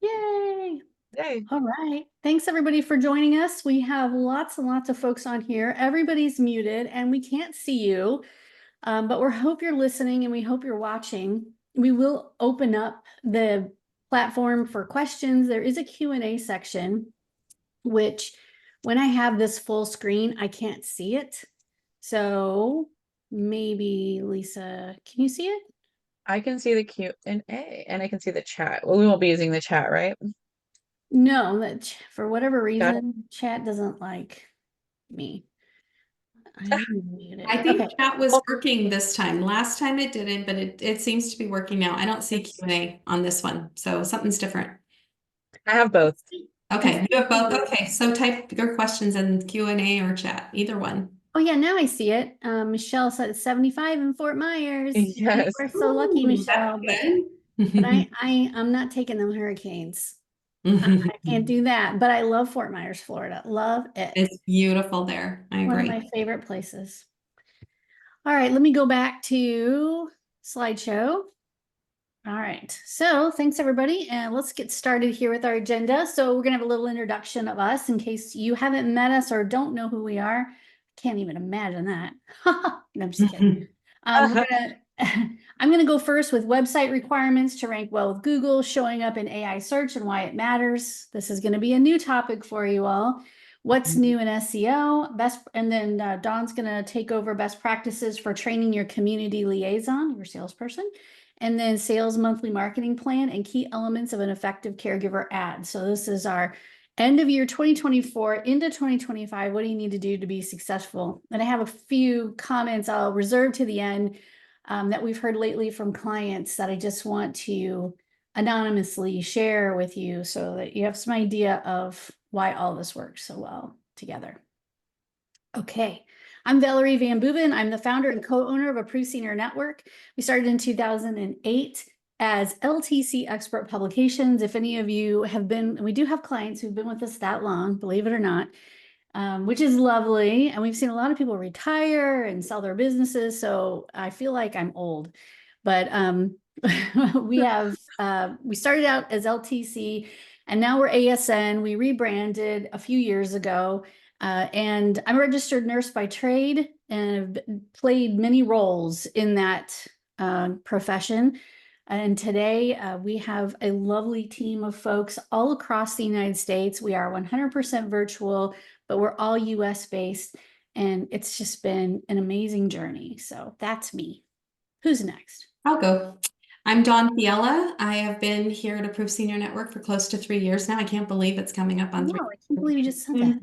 Yay. Yay. All right. Thanks everybody for joining us. We have lots and lots of folks on here. Everybody's muted and we can't see you, but we hope you're listening and we hope you're watching. We will open up the platform for questions. There is a Q&A section, which when I have this full screen, I can't see it. So maybe Lisa, can you see it? I can see the Q&A and I can see the chat. Well, we won't be using the chat, right? No, that for whatever Got it. reason, chat doesn't like me. I'm I muted. think Okay. chat was Well, working this time. Last time it didn't, but it seems to be working now. I don't see it's Q&A on this one, so something's different. I have both. I Okay, you have both. Okay, so type your questions in Q&A or chat, either one. Oh yeah, now I see it. Michelle said it's 75 in Fort Myers. You Yes. are so lucky, Ooh, Michelle, that's but good. I'm not taking them hurricanes. I can't do that, but I love Fort Myers, Florida. Love it. It's beautiful there. I One of agree. my favorite places. All right, let me go back to slideshow. All right, so thanks everybody, and let's get started here with our agenda. So we're gonna have a little introduction of us in case you haven't met us or don't know who we are. Can't even imagine that. No, I'm just kidding. We're gonna, I'm gonna go first with website requirements to rank well with Google, showing up in AI search and why it matters. This is gonna be a new topic for you all. What's new in SEO, and then Dawn's gonna take over best practices for training your community liaison, your salesperson, and then sales monthly marketing plan and key elements of an effective caregiver ad. So this is our end of year 2024 into 2025. What do you need to do to be successful? And I have a few comments I'll reserve to the end that we've heard lately from clients that I just want to anonymously share with you so that you have some idea of why all this works so well together. Okay, I'm Valerie Van Boeven. I'm the founder and co-owner of Approved Senior Network. We started in 2008 as LTC Expert Publications. If any of you have been, and we do have clients who've been with us that long, believe it or not, which is lovely. And we've seen a lot of people retire and sell their businesses. So I feel like I'm old, but we started out as LTC and now we're ASN. We rebranded a few years ago. And I'm a registered nurse by trade and have played many roles in that profession. And today we have a lovely team of folks all across the United States. We are 100% virtual, but we're all US based. And it's just been an amazing journey. So that's me. Who's next? I'll go. I'm Dawn Fiella. I have been here at Approved Senior Network for close to 3 years now. I can't believe it's coming up on No, 3 years. I can't believe you just said that.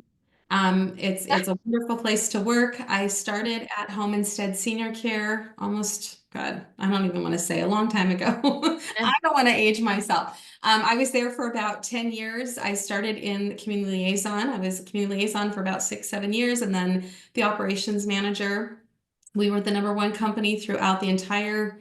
It's a wonderful place to work. I started at Home Instead Senior Care almost, God, I don't even want to say a long time ago. I don't want to age myself. I was there for about 10 years. I started in community liaison. I was a community liaison for about 6, 7 years, and then the operations manager. We were the #1 company throughout the entire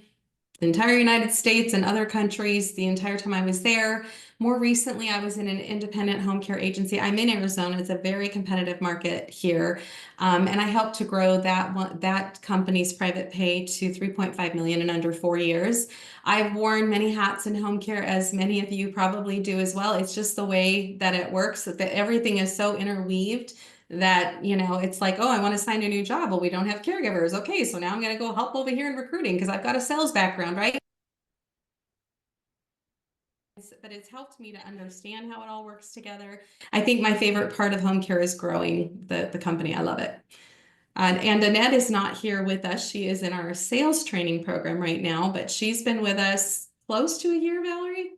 United States and other countries the entire time I was there. More recently, I was in an independent home care agency. I'm in Arizona. It's a very competitive market here. And I helped to grow that company's private pay to 3.5 million in under 4 years. I've worn many hats in home care, as many of you probably do as well. It's just the way that it works, that everything is so interweaved that, it's like, oh, I want to sign a new job. Well, we don't have caregivers. Okay, so now I'm going to go help over here in recruiting because I've got a sales background, right? But it's helped me to understand how it all works together. I think my favorite part of home care is growing the company. I love it. And Annette is not here with us. She is in our sales training program right now, but she's been with us close to a year, Valerie.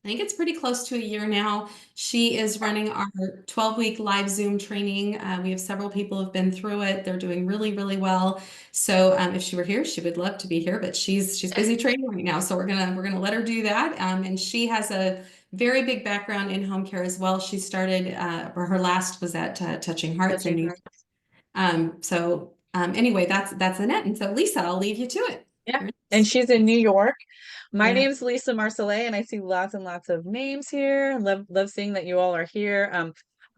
I think it's pretty close to a year now. She is running our 12-week live Zoom training. We have several people who've been through it. They're doing really, really well. So if she were here, she would love to be here, but she's busy training right now. So we're gonna let her do that. And she has a very big background in home care as well. She started, or her last was at Touching Hearts in New York. Anyway, that's Annette. And so Lisa, I'll leave you to it. Yeah. And she's in New York. My Yeah. name's Lisa Marcellet, and I see lots and lots of names here. Love seeing that you all are here.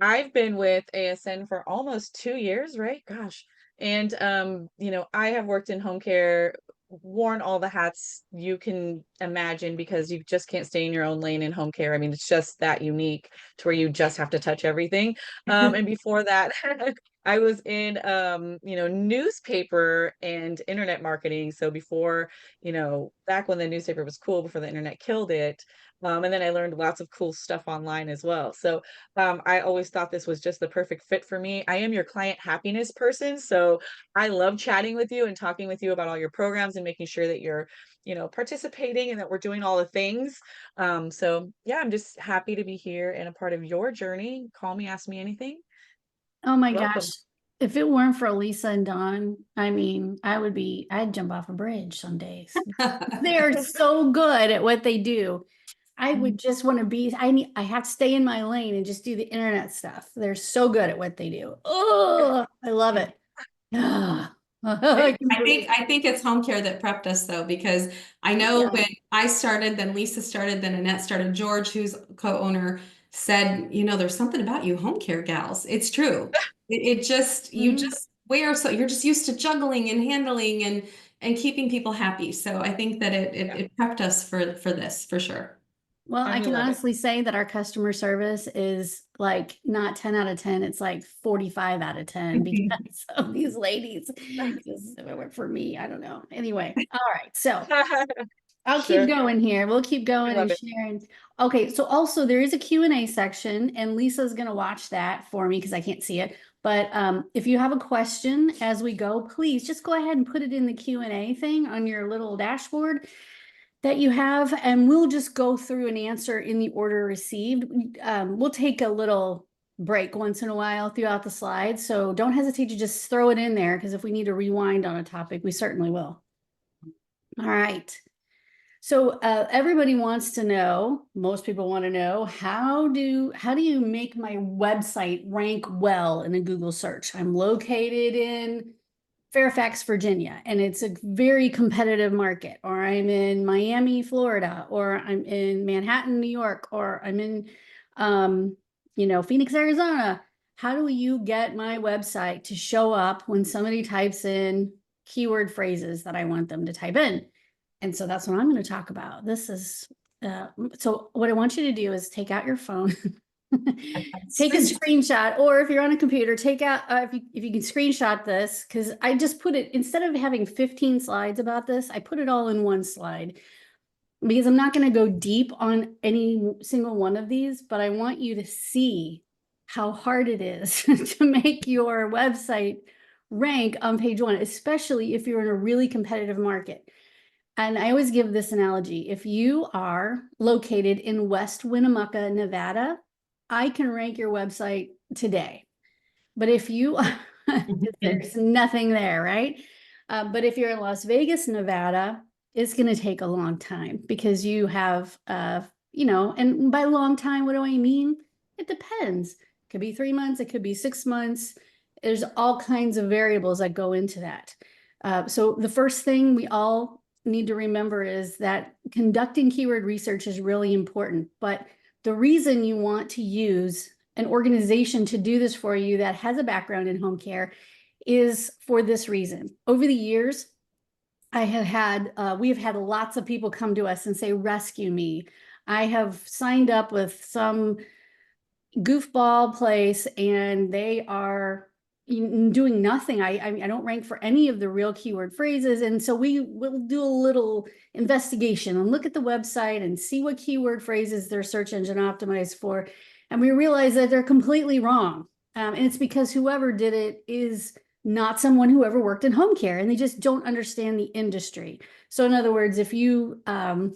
I've been with ASN for almost 2 years, right? Gosh. And I have worked in home care worn all the hats you can imagine because you just can't stay in your own lane in home care. I mean, it's just that unique to where you just have to touch everything. And before that, I was in newspaper and internet marketing. So before, back when the newspaper was cool, before the internet killed it. And then I learned lots of cool stuff online as well. So I always thought this was just the perfect fit for me. I am your client happiness person. So I love chatting with you and talking with you about all your programs and making sure that you're, participating and that we're doing all the things. So yeah, I'm just happy to be here and a part of your journey. Call me, ask me anything. Oh my Welcome. gosh. If it weren't for Lisa and Dawn, I mean, I'd jump off a bridge some days. They are so good at what they do. I would just want to I have to stay in my lane and just do the internet stuff. They're so good at what they do. Oh, I love it. I think it's home care that prepped us though, because I know Yeah. when I started, then Lisa started, then Annette started, George, who's co-owner, said, there's something about you home care gals. It's true. It just, you Mhm. just you're just used to juggling and handling and keeping people happy. So I think that it prepped us for this for sure. Well, I And we can love it. honestly say that our customer service is like not 10 out of 10, it's like 45 out of 10 because of these ladies. Because if it were for me, I don't know. Anyway, all right. So I'll keep Sure. going here. We'll keep We going love and it. sharing. Okay, so also there is a Q&A section and Lisa's gonna watch that for me because I can't see it. But if you have a question as we go, please just go ahead and put it in the Q&A thing on your little dashboard that you have, and we'll just go through and answer in the order received. We'll take a little break once in a while throughout the slides, so don't hesitate to just throw it in there because if we need to rewind on a topic, we certainly will. All right. So everybody wants to know, most people want to know, how do you make my website rank well in a Google search? I'm located in Fairfax, Virginia, and it's a very competitive market, or I'm in Miami, Florida, or I'm in Manhattan, New York, or I'm in, Phoenix, Arizona. How do you get my website to show up when somebody types in keyword phrases that I want them to type in? And so that's what I'm going to talk about. So what I want you to do is take out your phone, take a screenshot, or if you're on a computer, take out, if you can screenshot this, because I just put it, instead of having 15 slides about this, I put it all in one slide because I'm not going to go deep on any single one of these, but I want you to see how hard it is to make your website rank on page one, especially if you're in a really competitive market. And I always give this analogy. If you are located in West Winnemucca, Nevada, I can rank your website today. But if you, there's nothing there, right? But if you're in Las Vegas, Nevada, it's going to take a long time because you have, and by long time, what do I mean? It depends. It could be 3 months, it could be 6 months. There's all kinds of variables that go into that. So the first thing we all need to remember is that conducting keyword research is really important. But the reason you want to use an organization to do this for you that has a background in home care is for this reason. Over the years, we have had lots of people come to us and say, rescue me. I have signed up with some goofball place and they are doing nothing. I don't rank for any of the real keyword phrases. And so we will do a little investigation and look at the website and see what keyword phrases they're search engine optimized for. And we realize that they're completely wrong. And it's because whoever did it is not someone who ever worked in home care and they just don't understand the industry. So in other words, if you were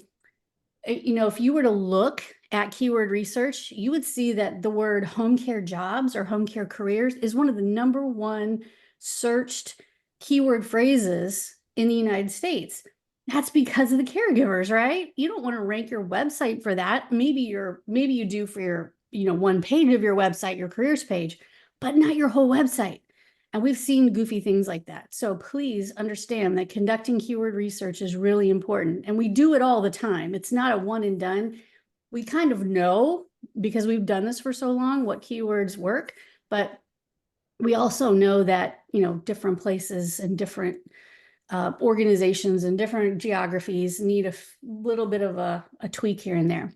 to look at keyword research, you would see that the word home care jobs or home care careers is one of the #1 searched keyword phrases in the United States. That's because of the caregivers, right? You don't want to rank your website for that. Maybe you do for your, one page of your website, your careers page, but not your whole website. And we've seen goofy things like that. So please understand that conducting keyword research is really important. And we do it all the time. It's not a one and done. We kind of know because we've done this for so long what keywords work, but we also know that, different places and different organizations and different geographies need a little bit of a tweak here and there.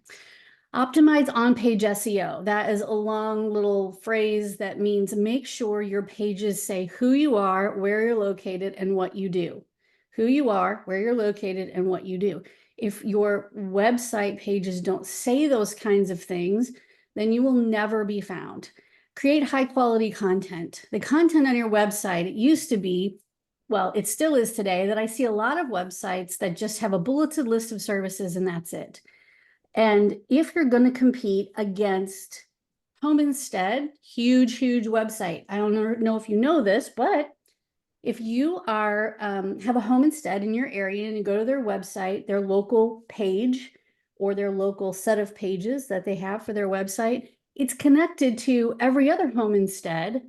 Optimize on-page SEO. That is a long little phrase that means make sure your pages say who you are, where you're located, and what you do. Who you are, where you're located, and what you do. If your website pages don't say those kinds of things, then you will never be found. Create high quality content. The content on your website, it used to be, well, it still is today, that I see a lot of websites that just have a bulleted list of services and that's it. And if you're going to compete against Home Instead, huge website. I don't know if you know this, but if you are have a Home Instead in your area and you go to their website, their local page or their local set of pages that they have for their website, it's connected to every other Home Instead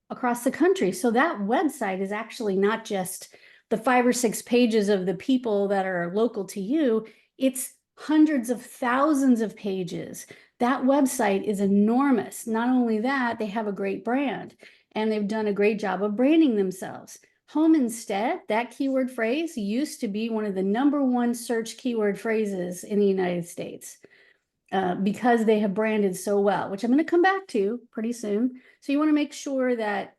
across the country. So that website is actually not just the 5 or 6 pages of the people that are local to you. It's hundreds of thousands of pages. That website is enormous. Not only that, they have a great brand and they've done a great job of branding themselves. Home Instead, that keyword phrase used to be one of the #1 search keyword phrases in the United States because they have branded so well, which I'm going to come back to pretty soon. So you want to make sure that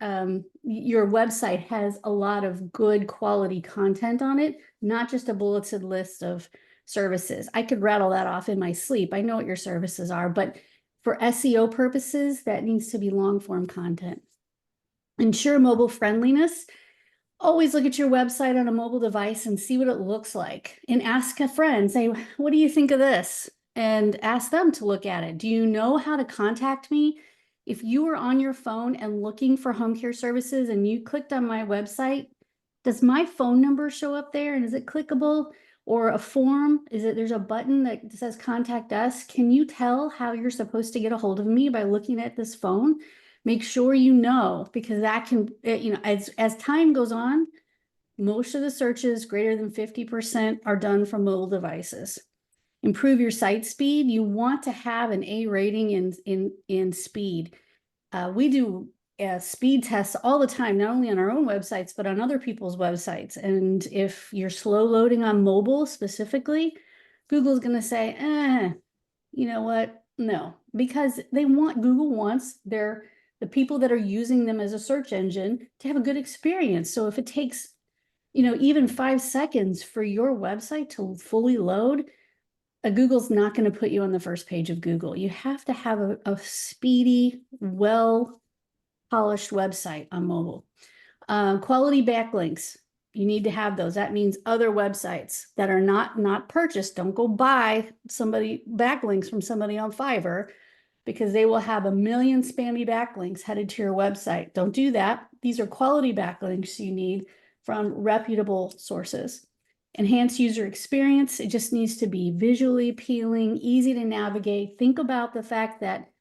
your website has a lot of good quality content on it, not just a bulleted list of services. I could rattle that off in my sleep. I know what your services are, but for SEO purposes, that needs to be long form content. Ensure mobile friendliness. Always look at your website on a mobile device and see what it looks like. And ask a friend, say, what do you think of this? And ask them to look at it. Do you know how to contact me? If you were on your phone and looking for home care services and you clicked on my website, does my phone number show up there and is it clickable? Or a form? There's a button that says contact us? Can you tell how you're supposed to get a hold of me by looking at this phone? Make sure you know, because that can, as time goes on, most of the searches, greater than 50%, are done from mobile devices. Improve your site speed. You want to have an A rating in speed. We do speed tests all the time, not only on our own websites, but on other people's websites. And if you're slow loading on mobile specifically, Google's going to say, you know what? No, because Google wants the people that are using them as a search engine to have a good experience. So if it takes, even 5 seconds for your website to fully load, Google's not going to put you on the first page of Google. You have to have a speedy, well-polished website on mobile. Quality backlinks. You need to have those. That means other websites that are not purchased. Don't go buy backlinks from somebody on Fiverr, because they will have a million spammy backlinks headed to your website. Don't do that. These are quality backlinks you need from reputable sources. Enhance user experience. It just needs to be visually appealing, easy to navigate. Think about the fact that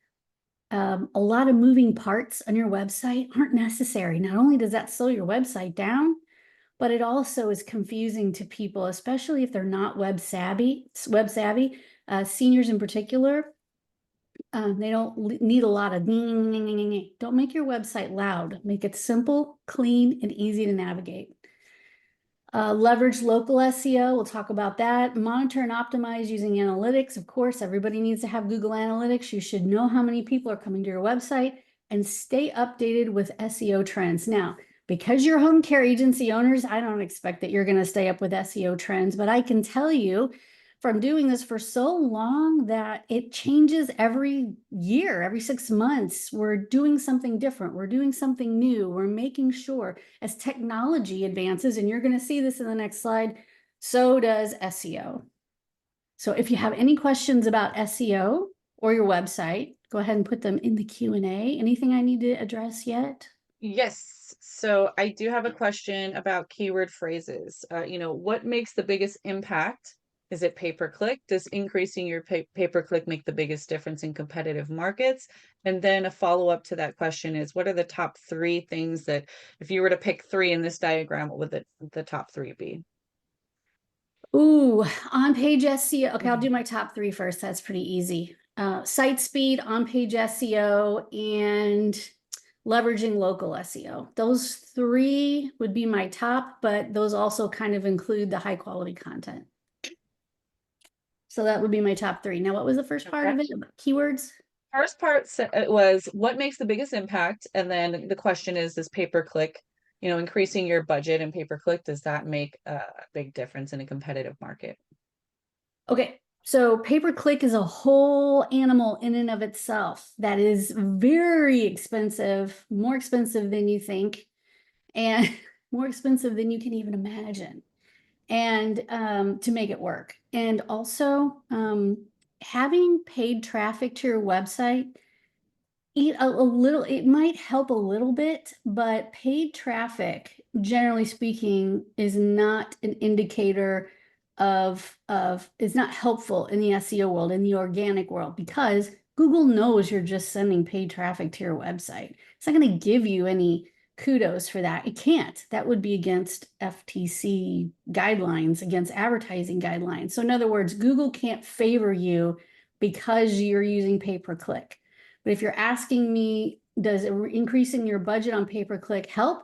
a lot of moving parts on your website aren't necessary. Not only does that slow your website down, but it also is confusing to people, especially if they're not web savvy. Seniors in particular, they don't need a lot of don't make your website loud. Make it simple, clean, and easy to navigate. Leverage local SEO. We'll talk about that. Monitor and optimize using analytics. Of course, everybody needs to have Google Analytics. You should know how many people are coming to your website and stay updated with SEO trends. Now, because you're home care agency owners, I don't expect that you're going to stay up with SEO trends, but I can tell you from doing this for so long that it changes every year, every 6 months. We're doing something different. We're doing something new. We're making sure as technology advances, and you're going to see this in the next slide, so does SEO. So if you have any questions about SEO or your website, go ahead and put them in the Q&A. Anything I need to address yet? Yes. So I do have a question about keyword phrases. What makes the biggest impact? Is it pay-per-click? Does increasing your pay-per-click make the biggest difference in competitive markets? And then a follow-up to that question is, what are the top 3 things that, if you were to pick 3 in this diagram, what would the top 3 be? Ooh, on-page SEO. Okay, I'll do my top 3 first. That's pretty easy. Site speed, on-page SEO, and leveraging local SEO. Those three would be my top, but those also kind of include the high quality content. So that would be my top three. Now, what was the first part of it? Keywords? First part was what makes the biggest impact? And then the question is pay-per-click, increasing your budget and pay-per-click, does that make a big difference in a competitive market? Okay, so pay-per-click is a whole animal in and of itself that is very expensive, more expensive than you think, and more expensive than you can even imagine, and to make it work. And also, having paid traffic to your website, a little, it might help a little bit, but paid traffic, generally speaking, is not an indicator is not helpful in the SEO world, in the organic world, because Google knows you're just sending paid traffic to your website. It's not going to give you any kudos for that. It can't. That would be against FTC guidelines, against advertising guidelines. So in other words, Google can't favor you because you're using pay-per-click. But if you're asking me, does increasing your budget on pay-per-click help?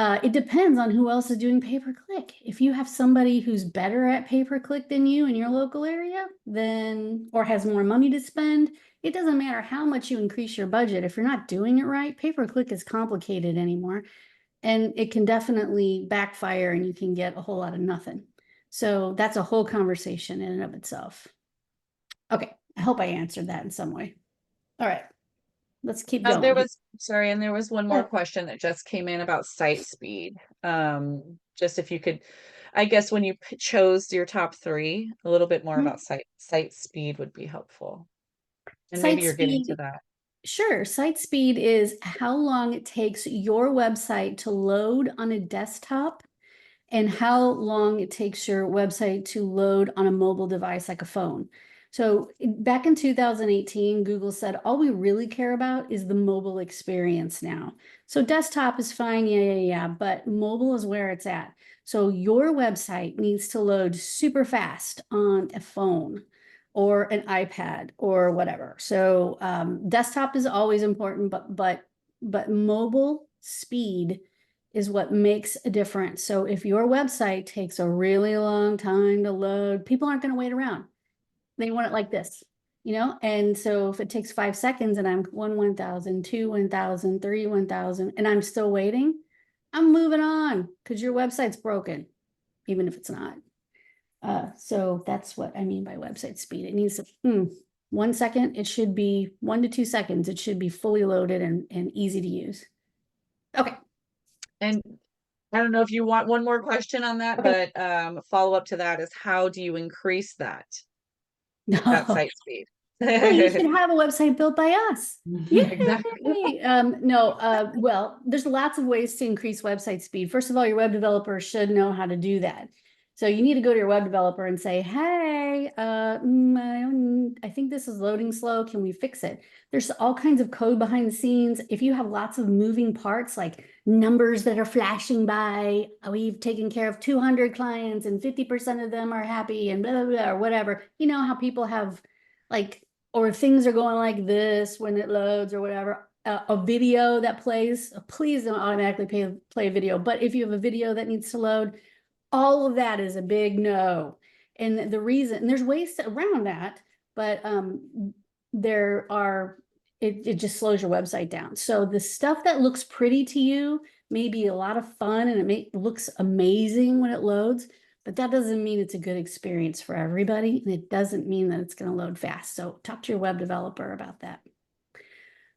It depends on who else is doing pay-per-click. If you have somebody who's better at pay-per-click than you in your local area, then, or has more money to spend, it doesn't matter how much you increase your budget. If you're not doing it right, pay-per-click is complicated anymore. And it can definitely backfire and you can get a whole lot of nothing. So that's a whole conversation in and of itself. Okay, I hope I answered that in some way. All right, let's keep going. And there was one more question that just came in about site speed. Just if you could, I guess when you chose your top three, a little bit more about site speed would be helpful. And maybe you're getting to that. Sure. Site speed is how long it takes your website to load on a desktop and how long it takes your website to load on a mobile device like a phone. So back in 2018, Google said, all we really care about is the mobile experience now. So desktop is fine, yeah, but mobile is where it's at. So your website needs to load super fast on a phone or an iPad or whatever. So desktop is always important, but mobile speed is what makes a difference. So if your website takes a really long time to load, people aren't going to wait around. They want it like this, And so if it takes 5 seconds and I'm 1,000, 2, 1,000, 3, 1,000, and I'm still waiting, I'm moving on because your website's broken, even if it's not. So that's what I mean by website speed. It needs to, 1 second, it should be 1 to 2 seconds. It should be fully loaded and easy to use. Okay. And I don't know if you want one more question on that, but follow up to that is how do you increase that site speed? Well, you should have a website built by us. Yeah, exactly. Well, there's lots of ways to increase website speed. First of all, your web developer should know how to do that. So you need to go to your web developer and say, hey, I think this is loading slow. Can we fix it? There's all kinds of code behind the scenes. If you have lots of moving parts, like numbers that are flashing by, we've taken care of 200 clients and 50% of them are happy and blah, blah, blah, or whatever. You know how people have like, or things are going like this when it loads or whatever. A video that plays, please don't automatically play a video. But if you have a video that needs to load, all of that is a big no. And the reason, and there's ways around that, but it just slows your website down. So the stuff that looks pretty to you may be a lot of fun and it looks amazing when it loads, but that doesn't mean it's a good experience for everybody. And it doesn't mean that it's going to load fast. So talk to your web developer about that.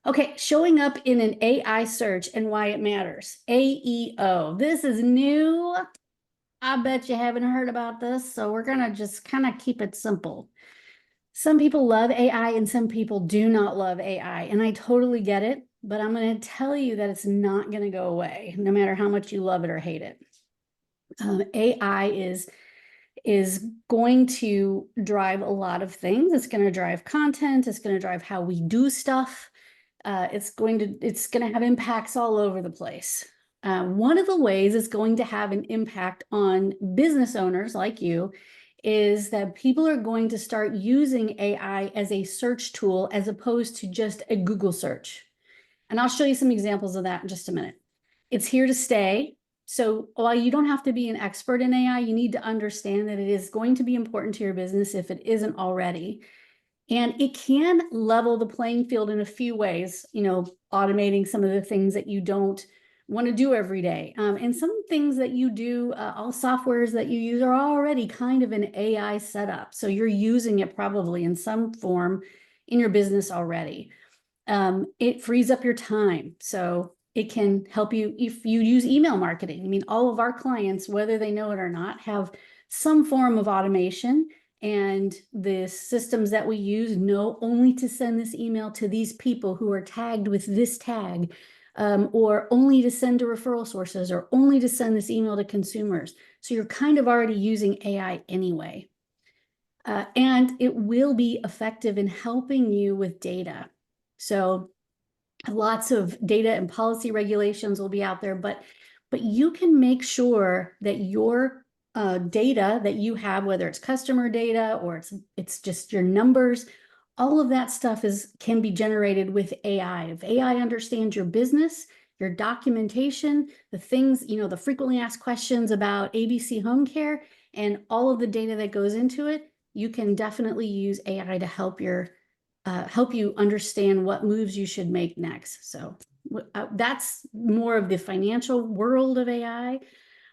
Okay, showing up in an AI search and why it matters. AEO. This is new. I bet you haven't heard about this, so we're gonna just kind of keep it simple. Some people love AI and some people do not love AI, and I totally get it, but I'm gonna tell you that it's not gonna go away, no matter how much you love it or hate it. AI is going to drive a lot of things. It's going to drive content. It's going to drive how we do stuff. It's going to have impacts all over the place. One of the ways it's going to have an impact on business owners like you is that people are going to start using AI as a search tool as opposed to just a Google search. And I'll show you some examples of that in just a minute. It's here to stay. So while you don't have to be an expert in AI, you need to understand that it is going to be important to your business if it isn't already. And it can level the playing field in a few ways, automating some of the things that you don't want to do every day. And some things that you do, all softwares that you use are already kind of an AI setup. So you're using it probably in some form in your business already. It frees up your time. So it can help you if you use email marketing. I mean, all of our clients, whether they know it or not, have some form of automation. And the systems that we use know only to send this email to these people who are tagged with this tag, or only to send to referral sources, or only to send this email to consumers. So you're kind of already using AI anyway. And it will be effective in helping you with data. So lots of data and policy regulations will be out there, but you can make sure that your data that you have, whether it's customer data or it's just your numbers, all of that stuff can be generated with AI. If AI understands your business, your documentation, the things, the frequently asked questions about ABC Home Care, and all of the data that goes into it, you can definitely use AI to help you understand what moves you should make next. So that's more of the financial world of AI,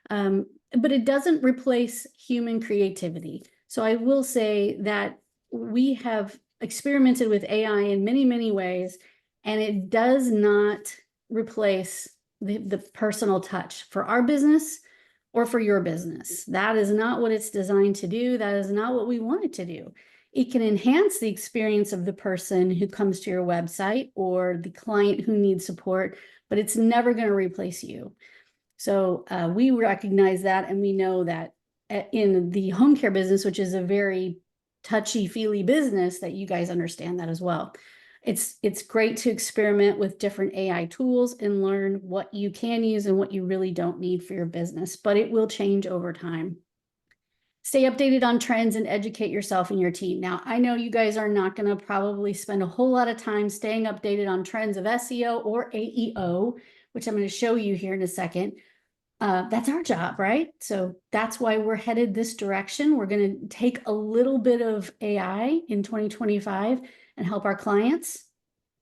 but it doesn't replace human creativity. So I will say that we have experimented with AI in many, many ways, and it does not replace the personal touch for our business or for your business. That is not what it's designed to do. That is not what we want it to do. It can enhance the experience of the person who comes to your website or the client who needs support, but it's never going to replace you. So we recognize that, and we know that in the home care business, which is a very touchy-feely business, that you guys understand that as well. It's great to experiment with different AI tools and learn what you can use and what you really don't need for your business, but it will change over time. Stay updated on trends and educate yourself and your team. Now, I know you guys are not going to probably spend a whole lot of time staying updated on trends of SEO or AEO, which I'm going to show you here in a second. That's our job, right? So that's why we're headed this direction. We're going to take a little bit of AI in 2025 and help our clients.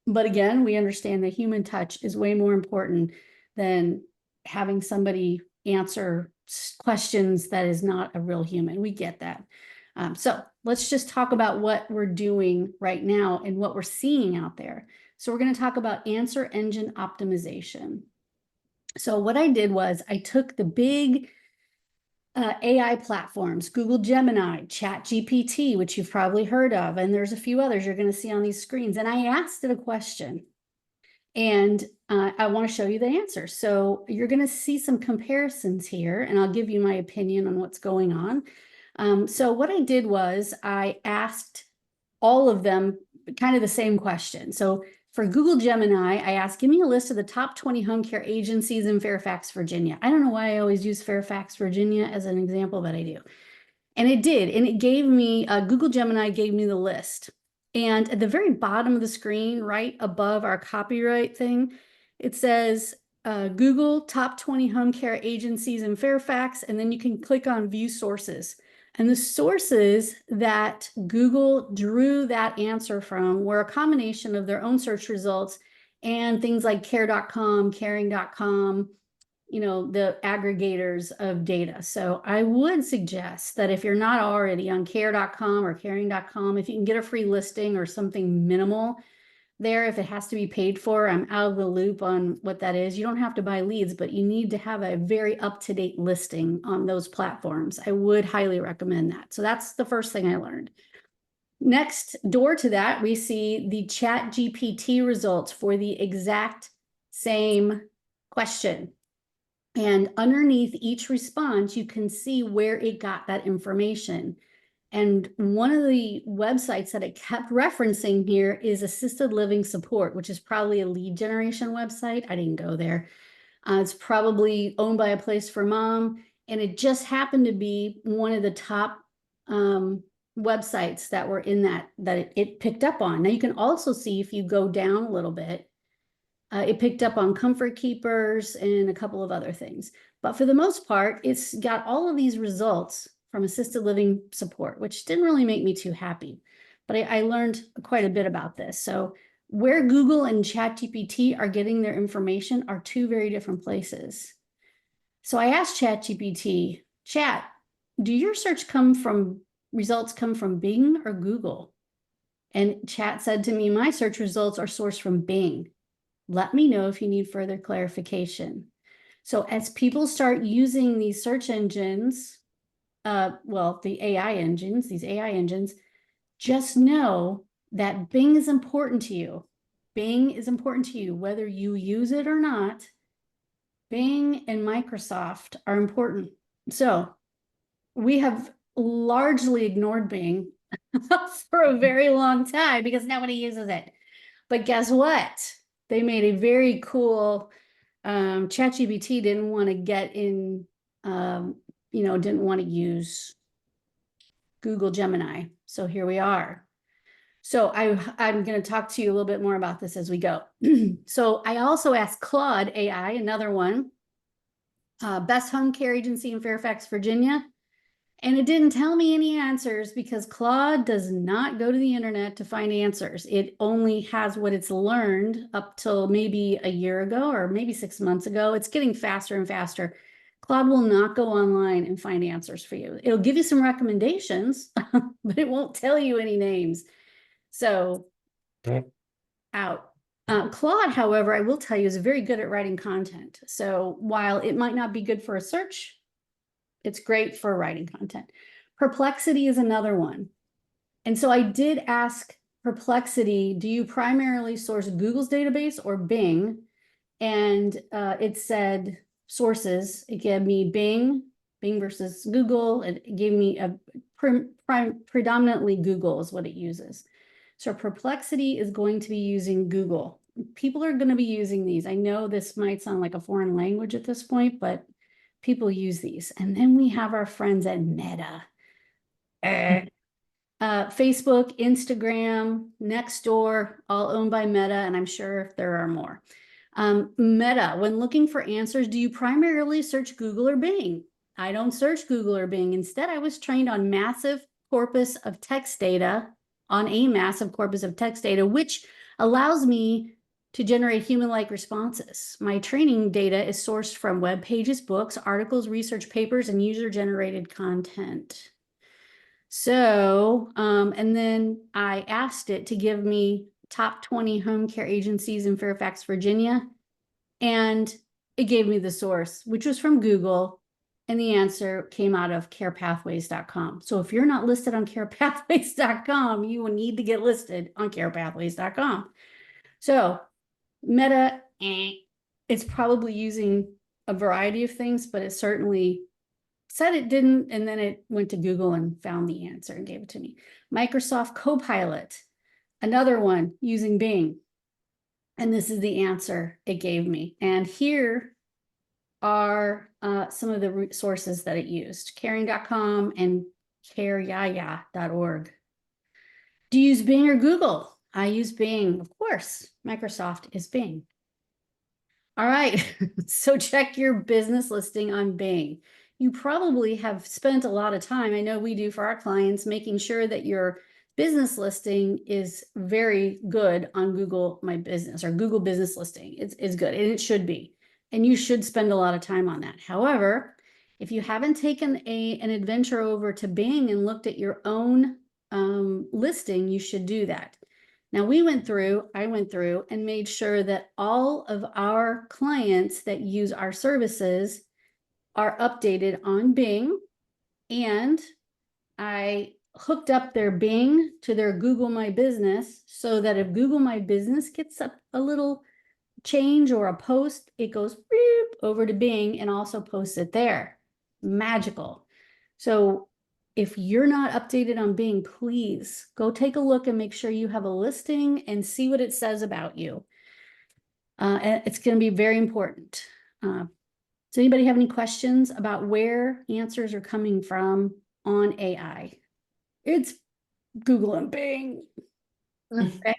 But again, we understand that human touch is way more important than having somebody answer questions that is not a real human. We get that. So let's just talk about what we're doing right now and what we're seeing out there. So we're going to talk about answer engine optimization. So what I did was I took the big AI platforms, Google Gemini, ChatGPT, which you've probably heard of, and there's a few others you're going to see on these screens. And I asked it a question, and I want to show you the answer. So you're going to see some comparisons here, and I'll give you my opinion on what's going on. So what I did was I asked all of them kind of the same question. So for Google Gemini, I asked, give me a list of the top 20 home care agencies in Fairfax, Virginia. I don't know why I always use Fairfax, Virginia as an example, but I do. And it did. And it gave me, Google Gemini gave me the list. And at the very bottom of the screen, right above our copyright thing, it says Google top 20 home care agencies in Fairfax. And then you can click on view sources. And the sources that Google drew that answer from were a combination of their own search results and things like care.com, caring.com, the aggregators of data. So I would suggest that if you're not already on care.com or caring.com, if you can get a free listing or something minimal there, if it has to be paid for, I'm out of the loop on what that is. You don't have to buy leads, but you need to have a very up-to-date listing on those platforms. I would highly recommend that. So that's the first thing I learned. Next door to that, we see the ChatGPT results for the exact same question. And underneath each response, you can see where it got that information. And one of the websites that it kept referencing here is Assisted Living Support, which is probably a lead generation website. I didn't go there. It's probably owned by a Place for Mom. And it just happened to be one of the top websites that were in that it picked up on. Now you can also see if you go down a little bit, It picked up on comfort keepers and a couple of other things. But for the most part, it's got all of these results from assisted living support, which didn't really make me too happy. But I learned quite a bit about this. So where Google and ChatGPT are getting their information are two very different places. So I asked ChatGPT, Chat, do your results come from Bing or Google? And Chat said to me, my search results are sourced from Bing. Let me know if you need further clarification. So as people start using these search engines, the AI engines, these AI engines, just know that Bing is important to you. Bing is important to you, whether you use it or not. Bing and Microsoft are important. So we have largely ignored Bing for a very long time because nobody uses it. But guess what? They made a very cool, ChatGPT didn't want to get in, didn't want to use Google Gemini. So here we are. So I'm going to talk to you a little bit more about this as we go. So I also asked Claude AI, another one, best home care agency in Fairfax, Virginia. And it didn't tell me any answers because Claude does not go to the internet to find answers. It only has what it's learned up till maybe a year ago or maybe 6 months ago. It's getting faster and faster. Claude will not go online and find answers for you. It'll give you some recommendations, but it won't tell you any names. So out. Claude, however, I will tell you, is very good at writing content. So while it might not be good for a search, it's great for writing content. Perplexity is another one. And so I did ask Perplexity, do you primarily source Google's database or Bing? And it said sources. It gave me Bing versus Google. It gave me a predominantly Google is what it uses. So Perplexity is going to be using Google. People are going to be using these. I know this might sound like a foreign language at this point, but people use these. And then we have our friends at Meta. Facebook, Instagram, Nextdoor, all owned by Meta, and I'm sure there are more. Meta, when looking for answers, do you primarily search Google or Bing? I don't search Google or Bing. Instead, I was trained on a massive corpus of text data, which allows me to generate human-like responses. My training data is sourced from web pages, books, articles, research papers, and user-generated content. So, and then I asked it to give me top 20 home care agencies in Fairfax, Virginia, and it gave me the source, which was from Google, and the answer came out of carepathways.com. So if you're not listed on carepathways.com, you will need to get listed on carepathways.com. So Meta, it's probably using a variety of things, but it certainly said it didn't, and then it went to Google and found the answer and gave it to me. Microsoft Copilot, another one using Bing. And this is the answer it gave me. And here are some of the sources that it used. Caring.com and careyaya.org. Do you use Bing or Google? I use Bing, of course. Microsoft is Bing. All right, so check your business listing on Bing. You probably have spent a lot of time, I know we do for our clients, making sure that your business listing is very good on Google My Business or Google Business Listing. It's good, and it should be. And you should spend a lot of time on that. However, if you haven't taken an adventure over to Bing and looked at your own listing, you should do that. Now I went through and made sure that all of our clients that use our services are updated on Bing, and I hooked up their Bing to their Google My Business so that if Google My Business gets a little change or a post, it goes beep over to Bing and also posts it there. Magical. So if you're not updated on Bing, please go take a look and make sure you have a listing and see what it says about you. And it's going to be very important. Does anybody have any questions about where answers are coming from on AI? It's Google and Bing. Okay.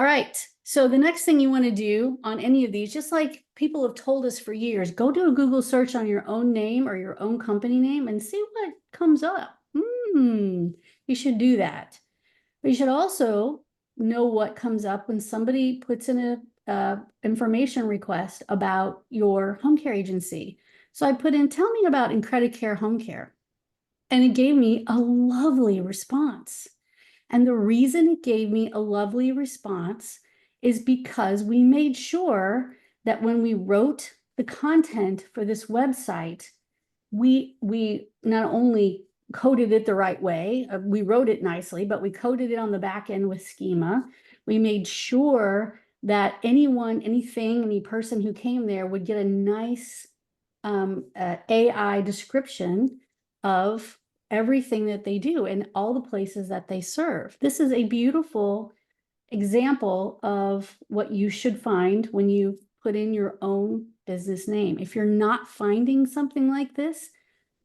All right. So the next thing you want to do on any of these, just like people have told us for years, go do a Google search on your own name or your own company name and see what comes up. You should do that. But you should also know what comes up when somebody puts in a information request about your home care agency. So I put in, tell me about Incredicare Home Care. And it gave me a lovely response. And the reason it gave me a lovely response is because we made sure that when we wrote the content for this website, we not only coded it the right way, we wrote it nicely, but we coded it on the back end with schema. We made sure that anyone, anything, any person who came there would get a nice AI description of everything that they do and all the places that they serve. This is a beautiful example of what you should find when you put in your own business name. If you're not finding something like this,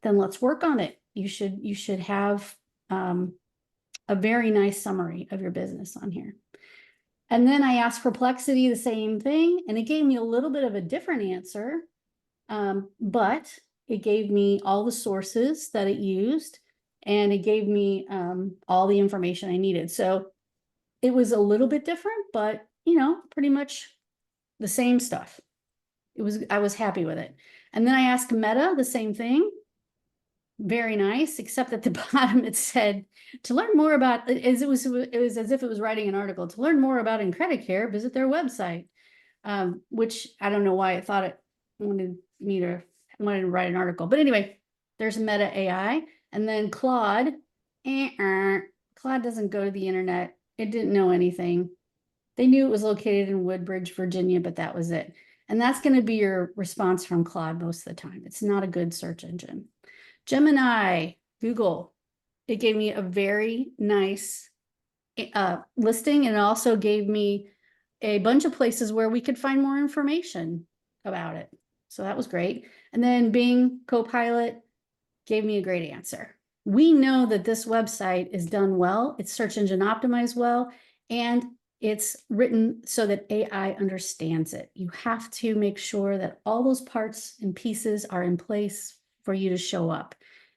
then let's work on it. You should have a very nice summary of your business on here. And then I asked Perplexity the same thing, and it gave me a little bit of a different answer, but it gave me all the sources that it used, and it gave me all the information I needed. So it was a little bit different, but pretty much the same stuff. I was happy with it. And then I asked Meta the same thing. Very nice, except at the bottom it said, to learn more about, it was as if it was writing an article. To learn more about Incredicare, visit their website, which I don't know why it thought it wanted to write an article. But anyway, there's Meta AI. And then Claude, Claude doesn't go to the internet. It didn't know anything. They knew it was located in Woodbridge, Virginia, but that was it. And that's going to be your response from Claude most of the time. It's not a good search engine. Gemini, Google, it gave me a very nice listing, and it also gave me a bunch of places where we could find more information about it. So that was great. And then Bing Copilot gave me a great answer. We know that this website is done well, it's search engine optimized well, and it's written so that AI understands it. You have to make sure that all those parts and pieces are in place for you to show up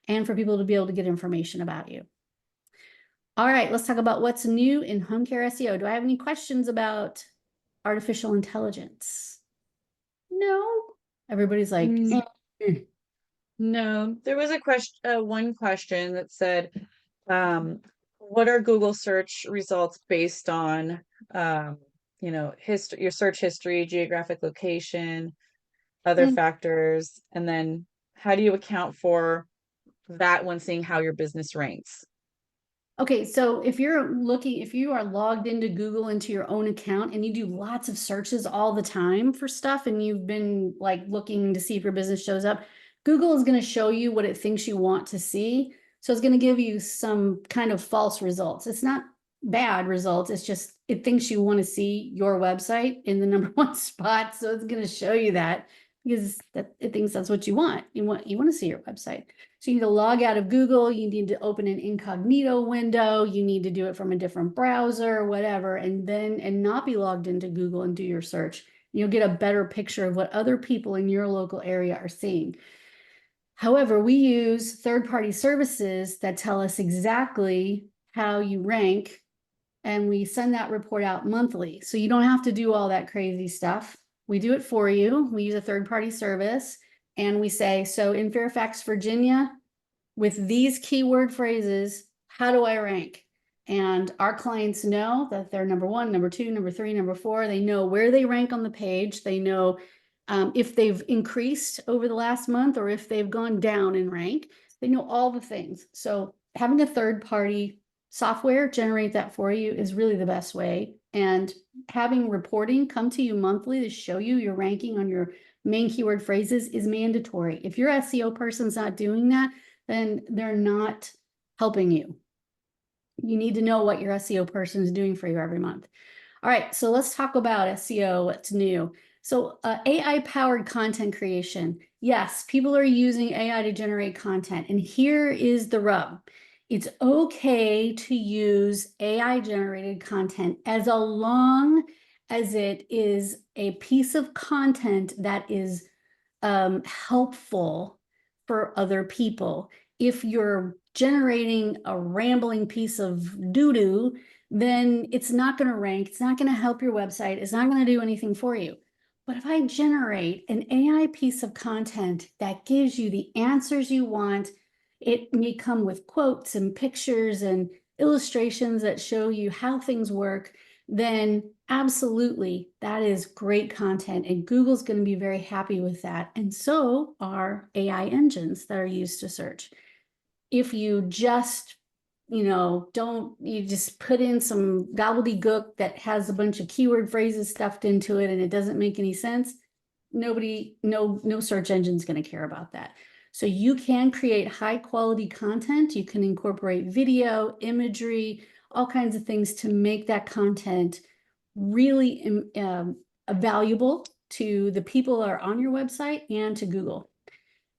and for people to be able to get information about you. All right, let's talk about what's new in home care SEO. Do I have any questions about artificial intelligence? No? Everybody's like, No, there was a question, one question that said, what are Google search results based on? History, your search history, geographic location, other factors, and then how do you account for that when seeing how your business ranks? Okay, so if you are logged into Google into your own account and you do lots of searches all the time for stuff and you've been like looking to see if your business shows up, Google is going to show you what it thinks you want to see. So it's going to give you some kind of false results. It's not bad results. It's just it thinks you want to see your website in the #1 spot. So it's going to show you that because it thinks that's what you want. You want to see your website. So you need to log out of Google, you need to open an incognito window, you need to do it from a different browser, whatever, and not be logged into Google and do your search. You'll get a better picture of what other people in your local area are seeing. However, we use third-party services that tell us exactly how you rank, and we send that report out monthly. So you don't have to do all that crazy stuff. We do it for you. We use a third-party service. And we say, so in Fairfax, Virginia, with these keyword phrases, how do I rank? And our clients know that they're #1, #2, #3, #4. They know where they rank on the page. They know if they've increased over the last month or if they've gone down in rank. They know all the things. So having a third-party software generate that for you is really the best way. And having reporting come to you monthly to show you your ranking on your main keyword phrases is mandatory. If your SEO person's not doing that, then they're not helping you. You need to know what your SEO person is doing for you every month. All right, so let's talk about SEO, what's new. So AI-powered content creation. Yes, people are using AI to generate content. And here is the rub. It's okay to use AI generated content as long as it is a piece of content that is helpful for other people. If you're generating a rambling piece of doo-doo, then it's not going to rank. It's not going to help your website. It's not going to do anything for you. But if I generate an AI piece of content that gives you the answers you want, it may come with quotes and pictures and illustrations that show you how things work, then absolutely, that is great content. And Google's going to be very happy with that. And so are AI engines that are used to search. If you just, you just put in some gobbledygook that has a bunch of keyword phrases stuffed into it and it doesn't make any sense, no search engine's going to care about that. So you can create high quality content. You can incorporate video, imagery, all kinds of things to make that content really valuable to the people that are on your website and to Google.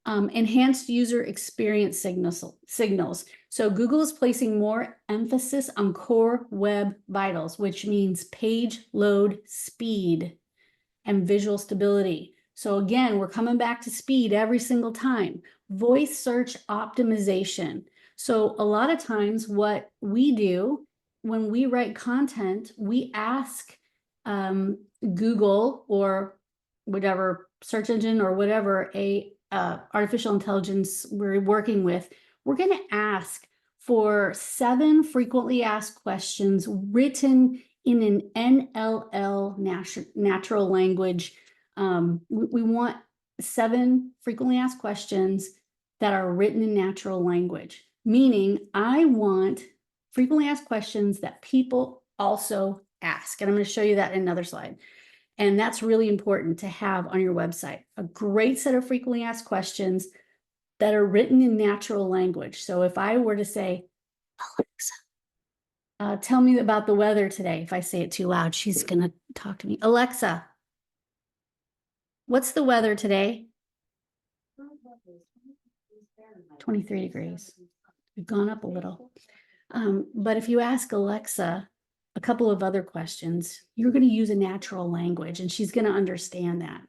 Enhanced user experience signals. So Google is placing more emphasis on core web vitals, which means page load speed and visual stability. So again, we're coming back to speed every single time. Voice search optimization. So a lot of times what we do when we write content, we ask Google or whatever search engine or whatever artificial intelligence we're working with, we're going to ask for 7 frequently asked questions written in an NLL natural language. We want 7 frequently asked questions that are written in natural language, meaning I want frequently asked questions that people also ask. And I'm going to show you that in another slide. And that's really important to have on your website. A great set of frequently asked questions that are written in natural language. So if I were to say, Alexa, tell me about the weather today. If I say it too loud, she's going to talk to me. Alexa, what's the weather today? 23 degrees. We've gone up a little. But if you ask Alexa a couple of other questions, you're going to use a natural language and she's going to understand that.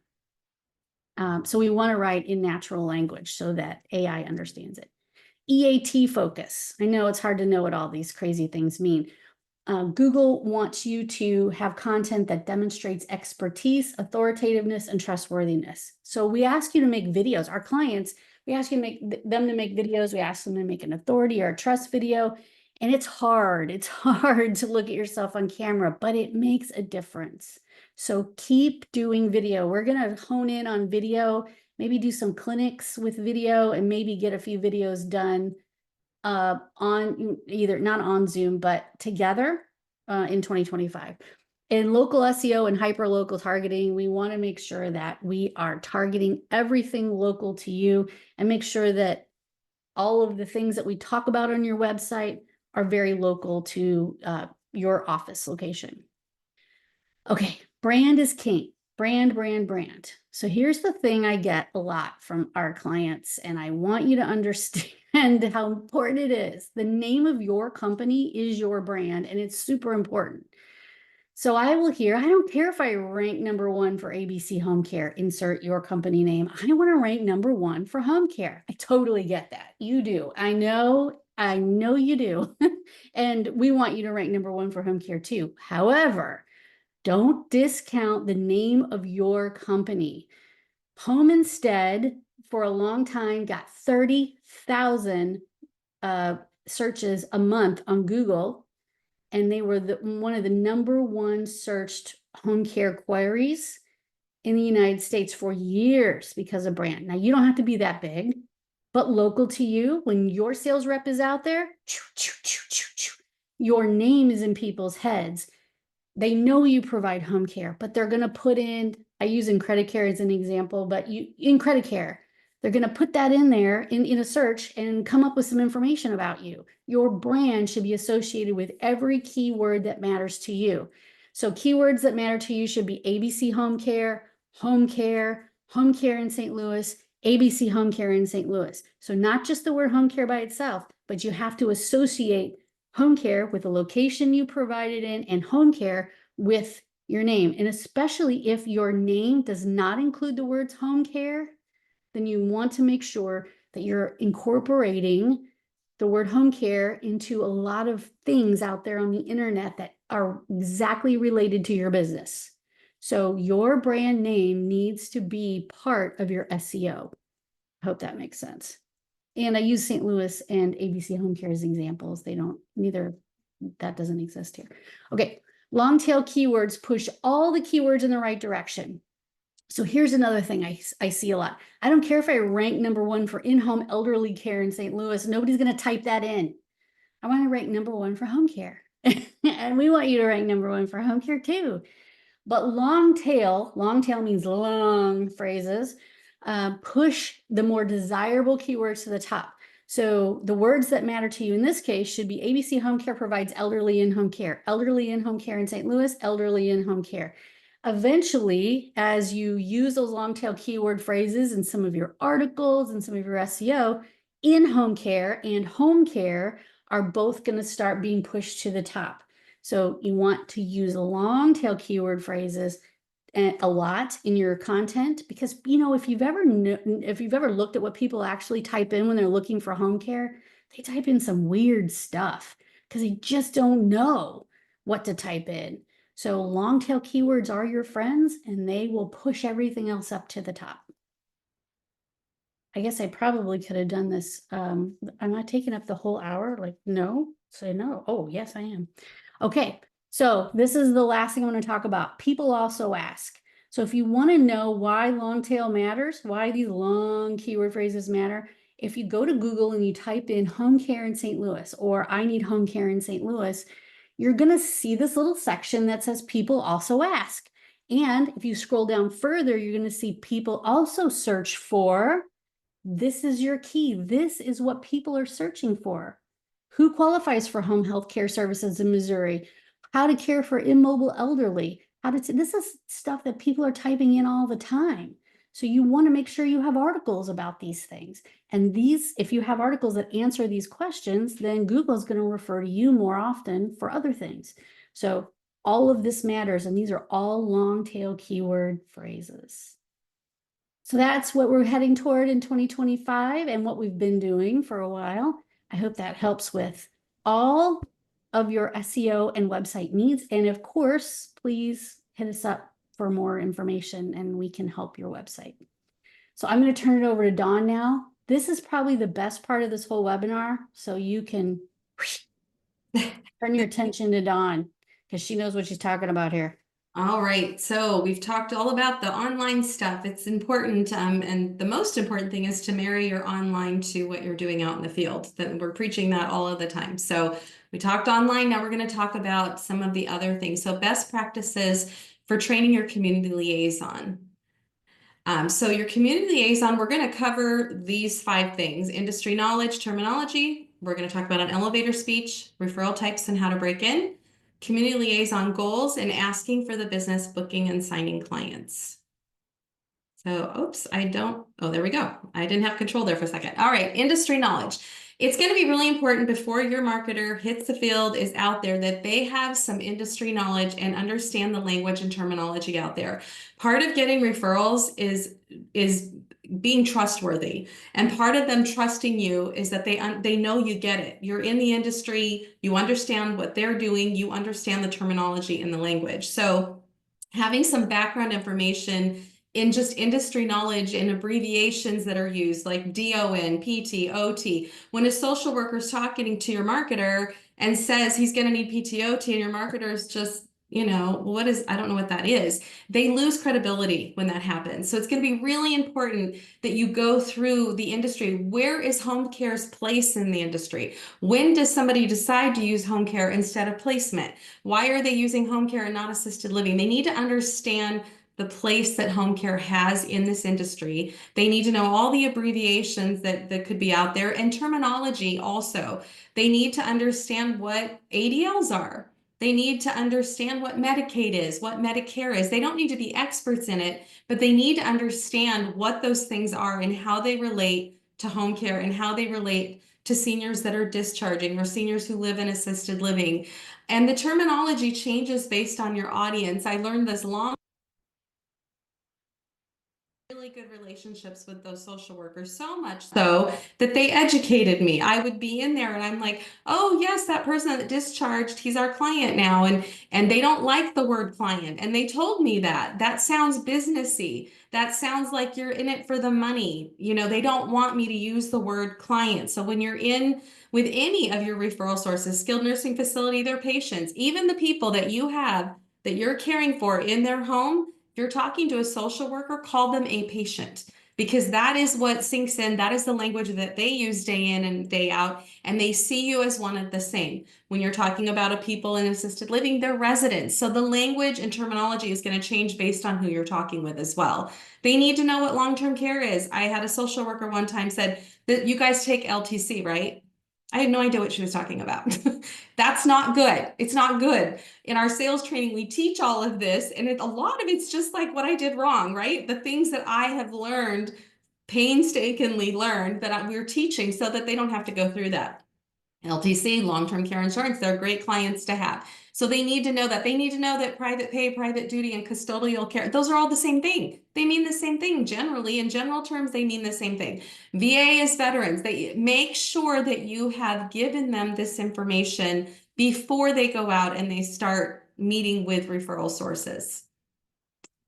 So we want to write in natural language so that AI understands it. EAT focus. I know it's hard to know what all these crazy things mean. Google wants you to have content that demonstrates expertise, authoritativeness, and trustworthiness. So we ask you to make videos. Our clients, we ask you to make them to make videos. We ask them to make an authority or a trust video. And it's hard. It's hard to look at yourself on camera, but it makes a difference. So keep doing video. We're going to hone in on video, maybe do some clinics with video, and maybe get a few videos done on either not on Zoom, but together in 2025. In local SEO and hyper local targeting, we want to make sure that we are targeting everything local to you and make sure that all of the things that we talk about on your website are very local to your office location. Okay, brand is king. Brand, brand, brand. So here's the thing I get a lot from our clients, and I want you to understand how important it is. The name of your company is your brand, and it's super important. So I will hear, I don't care if I rank #1 for ABC Home Care, insert your company name. I want to rank #1 for home care. I totally get that. You do. I know you do. And we want you to rank #1 for home care too. However, don't discount the name of your company. Home Instead, for a long time, got 30,000 searches a month on Google, and they were one of the #1 searched home care queries in the United States for years because of brand. Now, you don't have to be that big, but local to you, when your sales rep is out there, your name is in people's heads. They know you provide home care, but they're going to put in, I use in credit care as an example, but in credit care, they're going to put that in there in a search and come up with some information about you. Your brand should be associated with every keyword that matters to you. So keywords that matter to you should be ABC Home Care, Home Care, Home Care in St. Louis, ABC Home Care in St. Louis. So not just the word home care by itself, but you have to associate home care with the location you provided in and home care with your name. And especially if your name does not include the words home care, then you want to make sure that you're incorporating the word home care into a lot of things out there on the internet that are exactly related to your business. So your brand name needs to be part of your SEO. Hope that makes sense. And I use St. Louis and ABC Home Care as examples. That doesn't exist here. Okay, long tail keywords push all the keywords in the right direction. So here's another thing I see a lot. I don't care if I rank #1 for in-home elderly care in St. Louis. Nobody's going to type that in. I want to rank #1 for home care. And we want you to rank #1 for home care too. But long tail means long phrases, push the more desirable keywords to the top. So the words that matter to you in this case should be ABC Home Care provides elderly in-home care, elderly in-home care in St. Louis, elderly in-home care. Eventually, as you use those long tail keyword phrases in some of your articles and some of your SEO, in-home care and home care are both going to start being pushed to the top. So you want to use long tail keyword phrases a lot in your content, because if you've ever looked at what people actually type in when they're looking for home care, they type in some weird stuff because they just don't know what to type in. So long tail keywords are your friends, and they will push everything else up to the top. I guess I probably could have done this. Am I taking up the whole hour? Like, no, say no. Oh, yes, I am. Okay, so this is the last thing I want to talk about. People also ask. So if you want to know why long tail matters, why these long keyword phrases matter, if you go to Google and you type in home care in St. Louis, or I need home care in St. Louis, you're going to see this little section that says people also ask. And if you scroll down further, you're going to see people also search for. This is your key. This is what people are searching for. Who qualifies for home health care services in Missouri? How to care for immobile elderly? This is stuff that people are typing in all the time. So you want to make sure you have articles about these things. And if you have articles that answer these questions, then Google is going to refer to you more often for other things. So all of this matters, and these are all long tail keyword phrases. So that's what we're heading toward in 2025 and what we've been doing for a while. I hope that helps with all of your SEO and website needs. And of course, please hit us up for more information and we can help your website. So I'm going to turn it over to Dawn now. This is probably the best part of this whole webinar. So you can turn your attention to Dawn because she knows what she's talking about here. All right, so we've talked all about the online stuff. It's important, and the most important thing is to marry your online to what you're doing out in the field. That we're preaching that all of the time. So we talked online, now we're going to talk about some of the other things. So best practices for training your community liaison. So your community liaison, we're going to cover these 5 things: industry knowledge, terminology. We're going to talk about an elevator speech, referral types and how to break in, community liaison goals, and asking for the business, booking and signing clients. So, oops, there we go. I didn't have control there for a second. All right, industry knowledge. It's going to be really important before your marketer hits the field, is out there, that they have some industry knowledge and understand the language and terminology out there. Part of getting referrals is being trustworthy, and part of them trusting you is that they know you get it. You're in the industry, you understand what they're doing, you understand the terminology and the language. So having some background information in just industry knowledge and abbreviations that are used, like DON, PT, OT. When a social worker is talking to your marketer and says he's going to need PT, OT, and your marketer's just, I don't know what that is. They lose credibility when that happens. So it's going to be really important that you go through the industry. Where is home care's place in the industry? When does somebody decide to use home care instead of placement? Why are they using home care and not assisted living? They need to understand the place that home care has in this industry. They need to know all the abbreviations that could be out there, and terminology also. They need to understand what ADLs are. They need to understand what Medicaid is, what Medicare is. They don't need to be experts in it, but they need to understand what those things are and how they relate to home care and how they relate to seniors that are discharging or seniors who live in assisted living. And the terminology changes based on your audience. I learned this long really good relationships with those social workers, so much so that they educated me. I would be in there and I'm like, oh yes, that person that discharged, he's our client now. And they don't like the word client. And they told me that sounds businessy. That sounds like you're in it for the money. You know, they don't want me to use the word client. So when you're in with any of your referral sources, skilled nursing facility, their patients, even the people that you have that you're caring for in their home, if you're talking to a social worker, call them a patient, because that is what sinks in. That is the language that they use day in and day out, and they see you as one of the same. When you're talking about a people in assisted living, they're residents. So the language and terminology is going to change based on who you're talking with as well. They need to know what long-term care is. I had a social worker one time said that you guys take LTC, right? I had no idea what she was talking about. That's not good. It's not good. In our sales training, we teach all of this, and a lot of it's just like what I did wrong, right? The things that I have learned, painstakingly learned, that we're teaching so that they don't have to go through that. LTC, long-term care insurance, they're great clients to have. So they need to know that. They need to know that private pay, private duty, and custodial care, those are all the same thing. They mean the same thing. Generally, in general terms, they mean the same thing. VA is veterans. They make sure that you have given them this information before they go out and they start meeting with referral sources.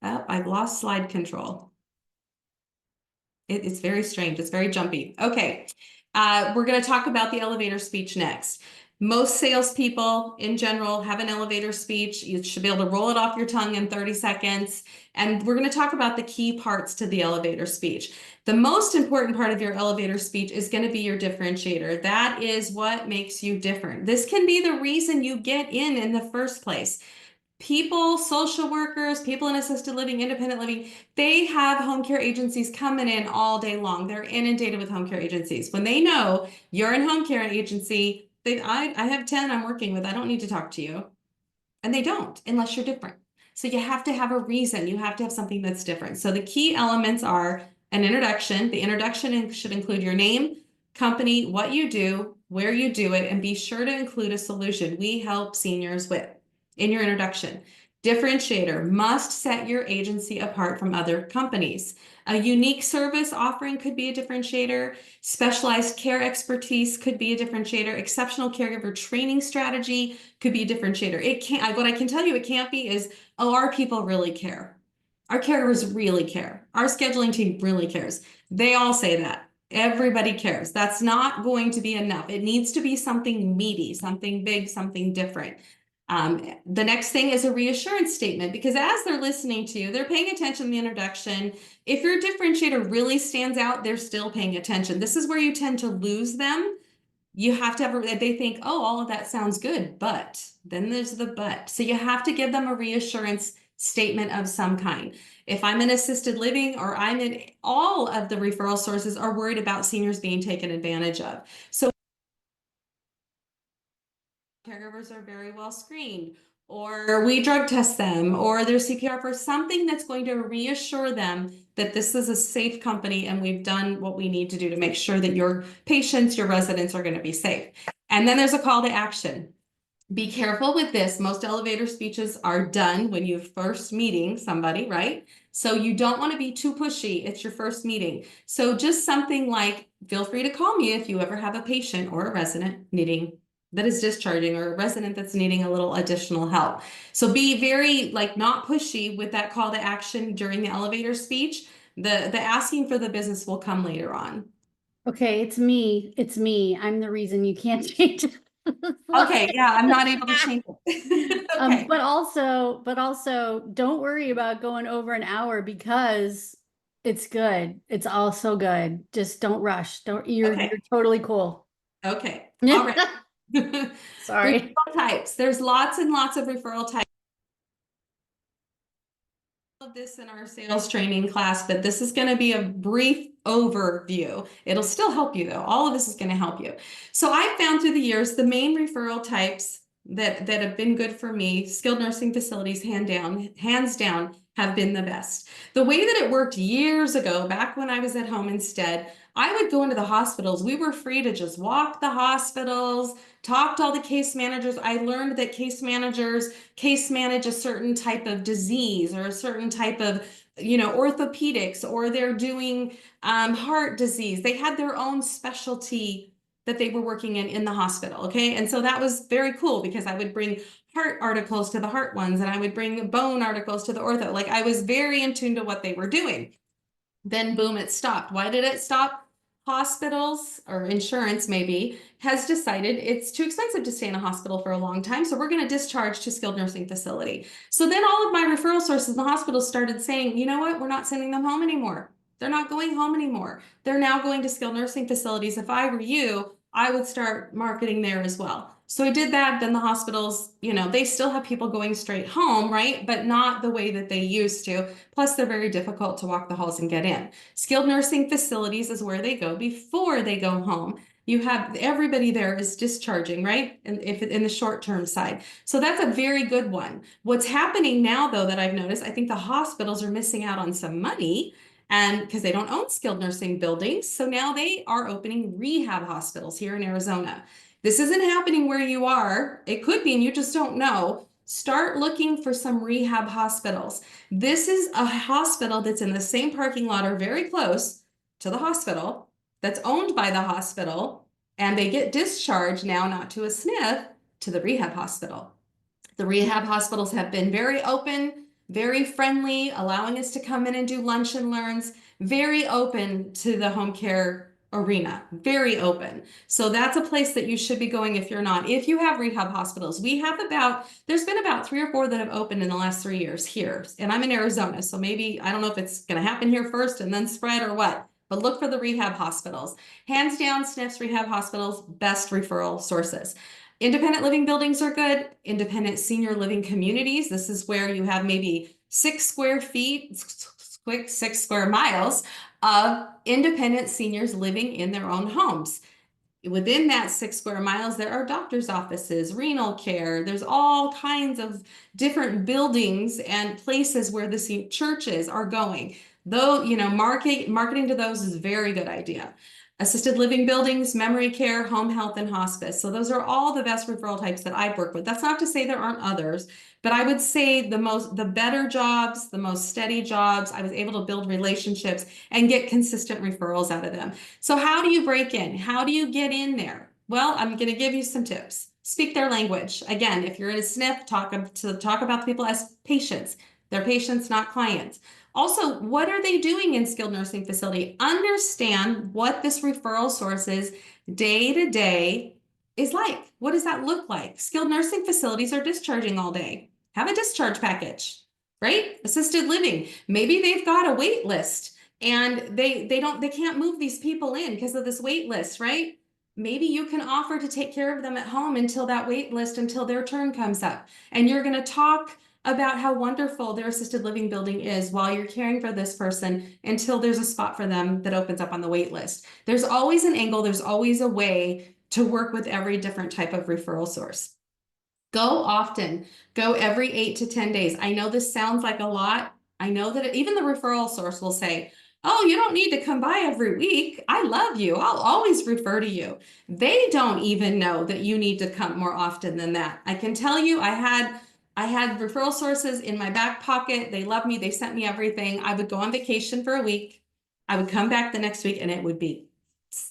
Oh, I've lost slide control. It's very strange. It's very jumpy. Okay. We're going to talk about the elevator speech next. Most salespeople in general have an elevator speech. You should be able to roll it off your tongue in 30 seconds. And we're going to talk about the key parts to the elevator speech. The most important part of your elevator speech is going to be your differentiator. That is what makes you different. This can be the reason you get in the first place. People, social workers, people in assisted living, independent living, they have home care agencies coming in all day long. They're inundated with home care agencies. When they know you're in home care agency, I have 10 I'm working with. I don't need to talk to you. And they don't, unless you're different. So you have to have a reason. You have to have something that's different. So the key elements are an introduction. The introduction should include your name, company, what you do, where you do it, and be sure to include a solution we help seniors with in your introduction. Differentiator must set your agency apart from other companies. A unique service offering could be a differentiator. Specialized care expertise could be a differentiator. Exceptional caregiver training strategy could be a differentiator. It can't, what I can tell you it can't be is, oh, our people really care. Our caregivers really care. Our scheduling team really cares. They all say that. Everybody cares. That's not going to be enough. It needs to be something meaty, something big, something different. The next thing is a reassurance statement, because as they're listening to you, they're paying attention to the introduction. If your differentiator really stands out, they're still paying attention. This is where you tend to lose them. You have to have, they think, oh, all of that sounds good, but then there's the but. So you have to give them a reassurance statement of some kind. If I'm in assisted living or I'm in, all of the referral sources are worried about seniors being taken advantage of. So caregivers are very well screened, or we drug test them, or there's CPR for something that's going to reassure them that this is a safe company and we've done what we need to do to make sure that your patients, your residents are going to be safe. And then there's a call to action. Be careful with this. Most elevator speeches are done when you're first meeting somebody, right? So you don't want to be too pushy. It's your first meeting. So just something like, feel free to call me if you ever have a patient or a resident that is discharging, or a resident that's needing a little additional help. So be very not pushy with that call to action during the elevator speech. The asking for the business will come later on. Okay, it's me. It's me. I'm the reason you can't change it. Okay, yeah, I'm not able to change it. Okay. But also don't worry about going over an hour, because it's good. It's all so good. Just don't rush. You're totally cool. Okay. All right. Sorry. Referral types. There's lots and lots of referral types. Of this in our sales training class, but this is going to be a brief overview. It'll still help you though. All of this is going to help you. So I found through the years, the main referral types that have been good for me, skilled nursing facilities, hands down, have been the best. The way that it worked years ago, back when I was at home instead, I would go into the hospitals. We were free to just walk the hospitals, talk to all the case managers. I learned that case managers case manage a certain type of disease or a certain type of, orthopedics, or they're doing heart disease. They had their own specialty that they were working in the hospital. Okay. And so that was very cool because I would bring heart articles to the heart ones and I would bring bone articles to the ortho. Like I was very in tune to what they were doing. Then boom, it stopped. Why did it stop? Hospitals or insurance maybe has decided it's too expensive to stay in a hospital for a long time. So we're going to discharge to skilled nursing facility. So then all of my referral sources in the hospital started saying, you know what? We're not sending them home anymore. They're not going home anymore. They're now going to skilled nursing facilities. If I were you, I would start marketing there as well. So I did that. Then the hospitals, they still have people going straight home, right? But not the way that they used to. Plus, they're very difficult to walk the halls and get in. Skilled nursing facilities is where they go before they go home. You have everybody there is discharging, right? And if in the short-term side. So that's a very good one. What's happening now, though, that I've noticed, I think the hospitals are missing out on some money and because they don't own skilled nursing buildings. So now they are opening rehab hospitals here in Arizona. This isn't happening where you are. It could be, and you just don't know. Start looking for some rehab hospitals. This is a hospital that's in the same parking lot or very close to the hospital, that's owned by the hospital, and they get discharged now, not to a SNF, to the rehab hospital. The rehab hospitals have been very open, very friendly, allowing us to come in and do lunch and learns, very open to the home care arena, very open. So that's a place that you should be going if you're not. If you have rehab hospitals, there's been about 3 or 4 that have opened in the last 3 years here. And I'm in Arizona, so maybe, I don't know if it's going to happen here first and then spread or what, but look for the rehab hospitals. Hands down, SNFs, rehab hospitals, best referral sources. Independent living buildings are good. Independent senior living communities. This is where you have maybe 6 square feet, 6 square miles of independent seniors living in their own homes. Within that 6 square miles, there are doctor's offices, renal care. There's all kinds of different buildings and places where the churches are going. Though, marketing to those is a very good idea. Assisted living buildings, memory care, home health, and hospice. So those are all the best referral types that I've worked with. That's not to say there aren't others, but I would say the better jobs, the most steady jobs, I was able to build relationships and get consistent referrals out of them. So how do you break in? How do you get in there? Well, I'm going to give you some tips. Speak their language. Again, if you're in a SNF, talk about the people as patients. They're patients, not clients. Also, what are they doing in skilled nursing facility? Understand what this referral source is day to day is like. What does that look like? Skilled nursing facilities are discharging all day. Have a discharge package, right? Assisted living. Maybe they've got a wait list and they can't move these people in because of this wait list, right? Maybe you can offer to take care of them at home until their turn comes up. And you're going to talk about how wonderful their assisted living building is while you're caring for this person until there's a spot for them that opens up on the wait list. There's always an angle, there's always a way to work with every different type of referral source. Go often, go every 8 to 10 days. I know this sounds like a lot. I know that even the referral source will say, oh, you don't need to come by every week. I love you. I'll always refer to you. They don't even know that you need to come more often than that. I can tell you, I had referral sources in my back pocket. They loved me. They sent me everything. I would go on vacation for a week. I would come back the next week and it would be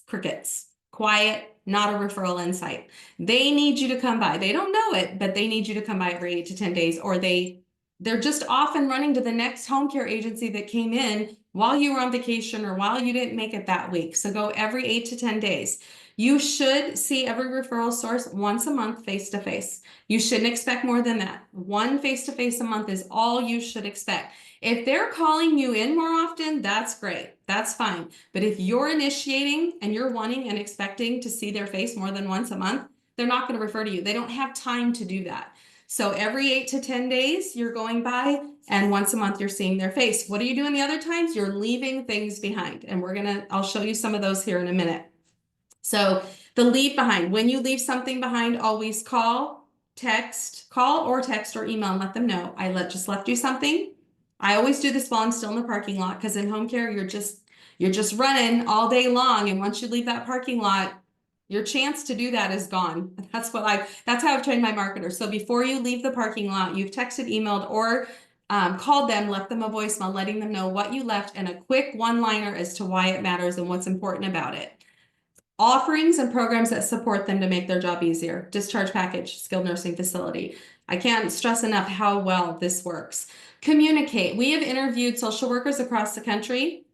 crickets, quiet, not a referral in sight. They need you to come by. They don't know it, but they need you to come by every 8 to 10 days, or they're just off and running to the next home care agency that came in while you were on vacation or while you didn't make it that week. So go every 8 to 10 days. You should see every referral source once a month, face-to-face. You shouldn't expect more than that. One face-to-face a month is all you should expect. If they're calling you in more often, that's great. That's fine. But if you're initiating and you're wanting and expecting to see their face more than once a month, they're not going to refer to you. They don't have time to do that. So every 8 to 10 days you're going by, and once a month you're seeing their face. What are you doing the other times? You're leaving things behind. And I'll show you some of those here in a minute. So the leave behind, when you leave something behind, always call or text or email and let them know. I just left you something. I always do this while I'm still in the parking lot because in home care, You're just running all day long. And once you leave that parking lot, your chance to do that is gone. That's how I've trained my marketers. So before you leave the parking lot, you've texted, emailed, or called them, left them a voicemail, letting them know what you left and a quick one-liner as to why it matters and what's important about it. Offerings and programs that support them to make their job easier. Discharge package, skilled nursing facility. I can't stress enough how well this works. Communicate. We have interviewed social workers across the country.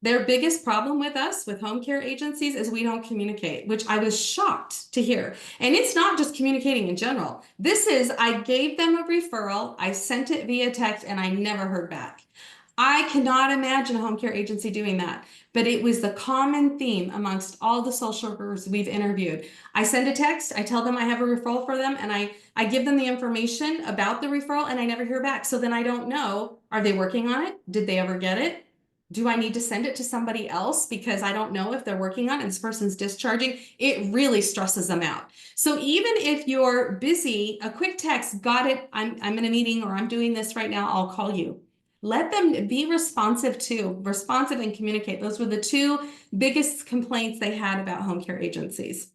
Their biggest problem with us, with home care agencies, is we don't communicate, which I was shocked to hear. And it's not just communicating in general. This is, I gave them a referral, I sent it via text, and I never heard back. I cannot imagine a home care agency doing that, but it was the common theme amongst all the social workers we've interviewed. I send a text, I tell them I have a referral for them, and I give them the information about the referral, and I never hear back. So then I don't know, are they working on it? Did they ever get it? Do I need to send it to somebody else because I don't know if they're working on it and this person's discharging? It really stresses them out. So even if you're busy, a quick text, got it, I'm in a meeting or I'm doing this right now, I'll call you. Let them be responsive too, responsive and communicate. Those were the two biggest complaints they had about home care agencies.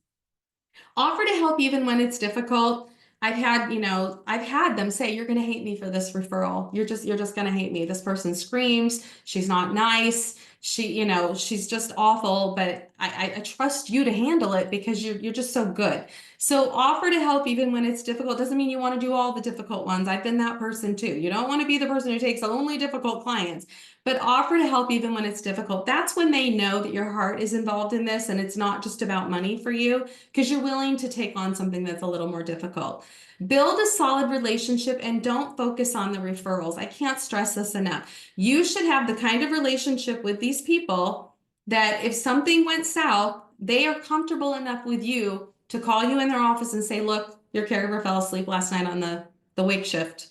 Offer to help even when it's difficult. I've had them say, you're going to hate me for this referral. You're just going to hate me. This person screams. She's not nice. She's just awful, but I trust you to handle it because you're just so good. So offer to help even when it's difficult. Doesn't mean you want to do all the difficult ones. I've been that person too. You don't want to be the person who takes only difficult clients, but offer to help even when it's difficult. That's when they know that your heart is involved in this and it's not just about money for you, because you're willing to take on something that's a little more difficult. Build a solid relationship and don't focus on the referrals. I can't stress this enough. You should have the kind of relationship with these people that if something went south, they are comfortable enough with you to call you in their office and say, look, your caregiver fell asleep last night on the wake shift,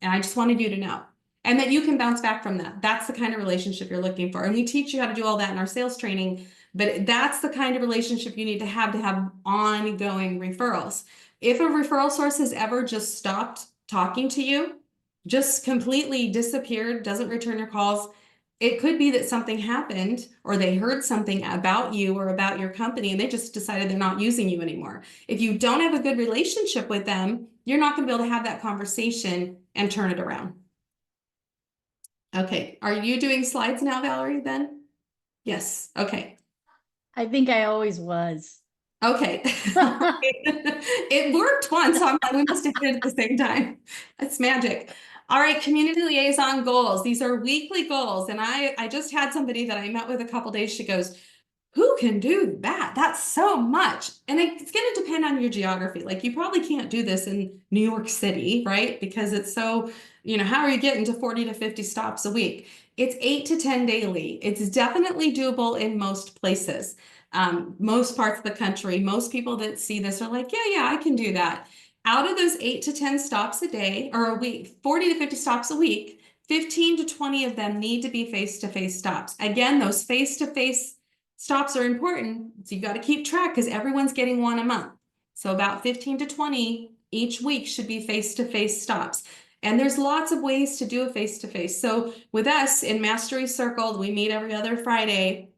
and I just wanted you to know. And that you can bounce back from that. That's the kind of relationship you're looking for. And we teach you how to do all that in our sales training, but that's the kind of relationship you need to have ongoing referrals. If a referral source has ever just stopped talking to you, just completely disappeared, doesn't return your calls, it could be that something happened or they heard something about you or about your company and they just decided they're not using you anymore. If you don't have a good relationship with them, you're not going to be able to have that conversation and turn it around. Okay, are you doing slides now, Valerie, then? Yes, okay. I think I always was. Okay. It worked once, so I'm like, we must have did it at the same time. That's magic. All right, community liaison goals. These are weekly goals. And I just had somebody that I met with a couple days. She goes, who can do that? That's so much. And it's going to depend on your geography. Like you probably can't do this in New York City, right? Because it's so, how are you getting to 40 to 50 stops a week? It's 8 to 10 daily. It's definitely doable in most places. Most parts of the country, most people that see this are like, yeah, I can do that. Out of those 8 to 10 stops a day or a week, 40 to 50 stops a week, 15 to 20 of them need to be face-to-face stops. Again, those face-to-face stops are important. So you've got to keep track because everyone's getting one a month. So about 15 to 20 each week should be face-to-face stops. And there's lots of ways to do a face-to-face. So with us in Mastery Circle, we meet every other Friday.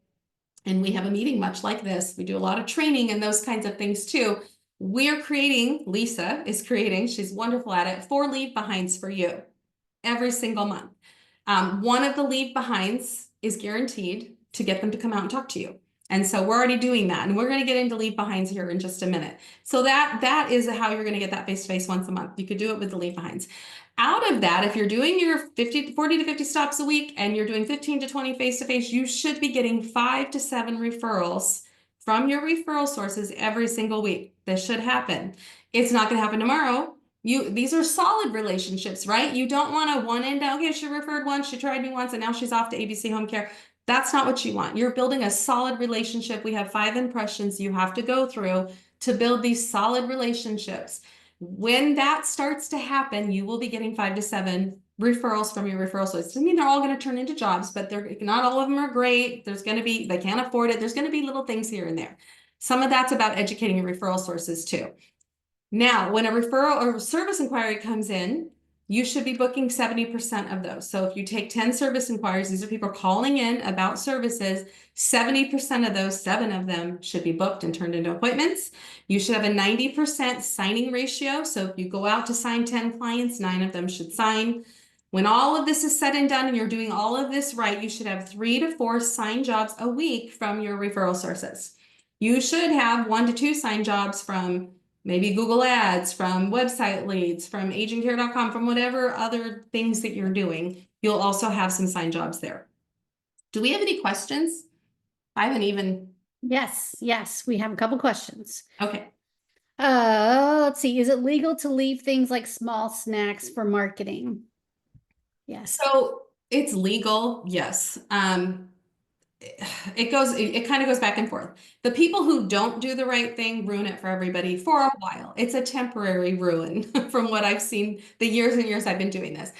And we have a meeting much like this. We do a lot of training and those kinds of things too. Lisa is creating, she's wonderful at it, 4 leave behinds for you every single month. One of the leave behinds is guaranteed to get them to come out and talk to you. And so we're already doing that. And we're going to get into leave behinds here in just a minute. So that is how you're going to get that face-to-face once a month. You could do it with the leave behinds. Out of that, if you're doing your 40 to 50 stops a week and you're doing 15 to 20 face-to-face, you should be getting 5 to 7 referrals from your referral sources every single week. This should happen. It's not going to happen tomorrow. These are solid relationships, right? You don't want to one end, okay, she referred once, she tried me once, and now she's off to ABC Home Care. That's not what you want. You're building a solid relationship. We have 5 impressions you have to go through to build these solid relationships. When that starts to happen, you will be getting 5 to 7 referrals from your referral source. Doesn't mean they're all going to turn into jobs, but not all of them are great. There's going to be, they can't afford it. There's going to be little things here and there. Some of that's about educating your referral sources too. Now, when a referral or service inquiry comes in, you should be booking 70% of those. So if you take 10 service inquiries, these are people calling in about services, 70% of those, 7 of them should be booked and turned into appointments. You should have a 90% signing ratio. So if you go out to sign 10 clients, 9 of them should sign. When all of this is said and done and you're doing all of this right, you should have 3 to 4 signed jobs a week from your referral sources. You should have 1 to 2 signed jobs from maybe Google Ads, from website leads, from agingcare.com, from whatever other things that you're doing. You'll also have some signed jobs there. Do we have any questions? I haven't even. Yes, we have a couple questions. Okay. Let's see. Is it legal to leave things like small snacks for marketing? Yes. So it's legal, yes. It kind of goes back and forth. The people who don't do the right thing ruin it for everybody for a while. It's a temporary ruin from what I've seen the years and years I've been doing this.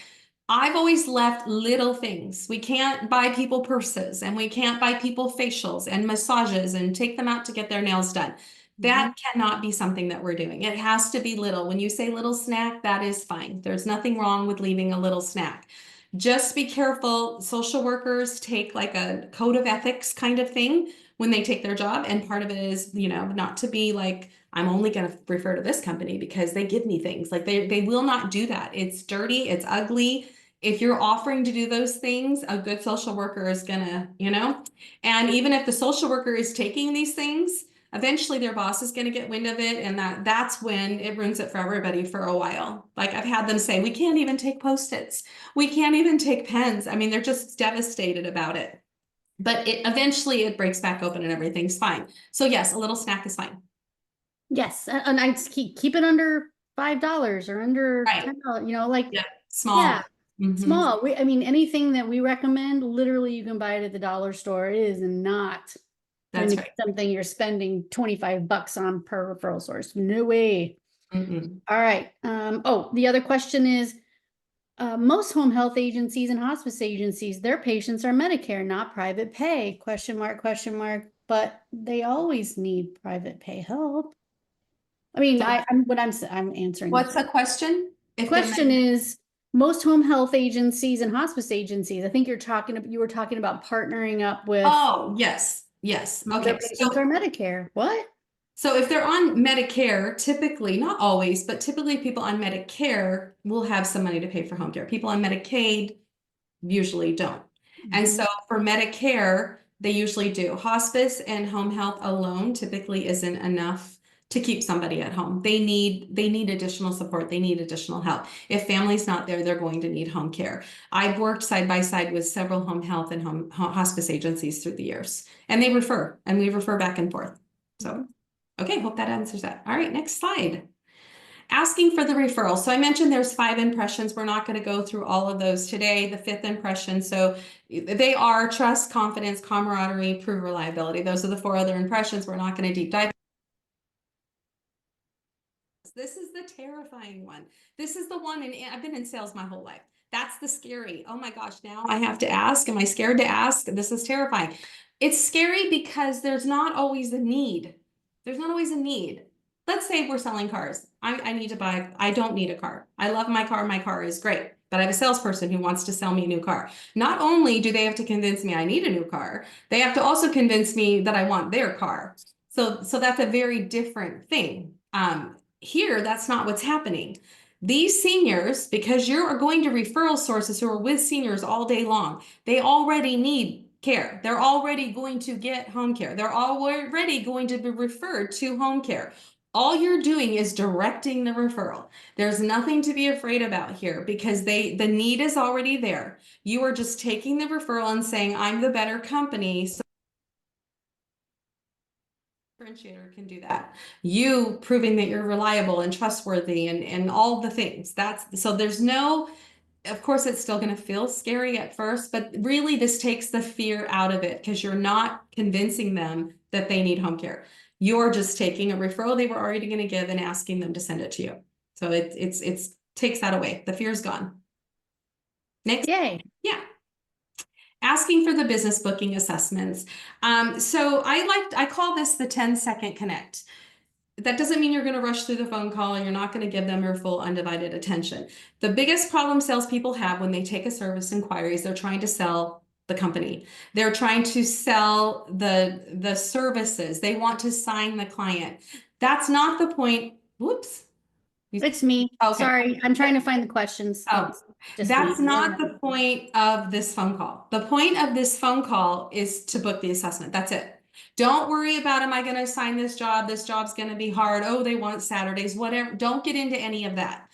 I've always left little things. We can't buy people purses and we can't buy people facials and massages and take them out to get their nails done. That cannot be something that we're doing. It has to be little. When you say little snack, that is fine. There's nothing wrong with leaving a little snack. Just be careful. Social workers take like a code of ethics kind of thing when they take their job. And part of it is, not to be like, I'm only going to refer to this company because they give me things. Like they will not do that. It's dirty. It's ugly. If you're offering to do those things, a good social worker is gonna, and even if the social worker is taking these things, eventually their boss is going to get wind of it, and that's when it ruins it for everybody for a while. Like I've had them say, we can't even take Post-its, we can't even take pens. I mean, they're just devastated about it. But eventually it breaks back open and everything's fine. So yes, a little snack is fine. Yes, and I keep it under $5 or under Right. $10. Yeah, small. Yeah, small. I mean, anything that we recommend, literally, you can buy it at the dollar store. It is not That's right. something you're spending $25 on per referral source. No way. All right. The other question is, most home health agencies and hospice agencies, their patients are Medicare, not private pay, question mark, but they always need private pay help. I mean, I'm answering. What's the question? The question is, most home health agencies and hospice agencies, I think you were talking about partnering up with. Oh, yes. Okay. Their patients are Medicare. What? So if they're on Medicare, typically, not always, but typically people on Medicare will have some money to pay for home care. People on Medicaid usually don't. And so for Medicare, they usually do. Hospice and home health alone typically isn't enough to keep somebody at home. They need additional support. They need additional help. If family's not there, they're going to need home care. I've worked side by side with several home health and hospice agencies through the years, and we refer back and forth. So, okay, hope that answers that. All right, next slide. Asking for the referral. So I mentioned there's 5 impressions. We're not going to go through all of those today. The 5th impression. So they are trust, confidence, camaraderie, prove reliability. Those are the 4 other impressions. We're not going to deep dive. This is the terrifying one. This is the one, and I've been in sales my whole life. That's the scary. Oh my gosh, now I have to ask. Am I scared to ask? This is terrifying. It's scary because there's not always a need. There's not always a need. Let's say we're selling cars. I need to buy, I don't need a car. I love my car. My car is great. But I have a salesperson who wants to sell me a new car. Not only do they have to convince me I need a new car, they have to also convince me that I want their car. So that's a very different thing. Here, that's not what's happening. These seniors, because you're going to referral sources who are with seniors all day long, they already need care. They're already going to get home care. They're already going to be referred to home care. All you're doing is directing the referral. There's nothing to be afraid about here because the need is already there. You are just taking the referral and saying, I'm the better company. So differentiator can do that. You proving that you're reliable and trustworthy and all the things. So there's no, of course, it's still going to feel scary at first, but really this takes the fear out of it because you're not convincing them that they need home care. You're just taking a referral they were already going to give and asking them to send it to you. So it takes that away. The fear's gone. Next. Yay. Yeah. Asking for the business booking assessments. So I call this the 10-second connect. that doesn't mean you're going to rush through the phone call and you're not going to give them your full undivided attention. The biggest problem salespeople have when they take a service inquiry is they're trying to sell the company. They're trying to sell the services. They want to sign the client. That's not the point. Whoops. It's me. Okay. Sorry, I'm trying to find the questions. Oh, It's just that's me. not the point of this phone call. The point of this phone call is to book the assessment. That's it. Don't worry about, am I going to assign this job? This job's going to be hard. Oh, they want Saturdays, whatever. Don't get into any of that.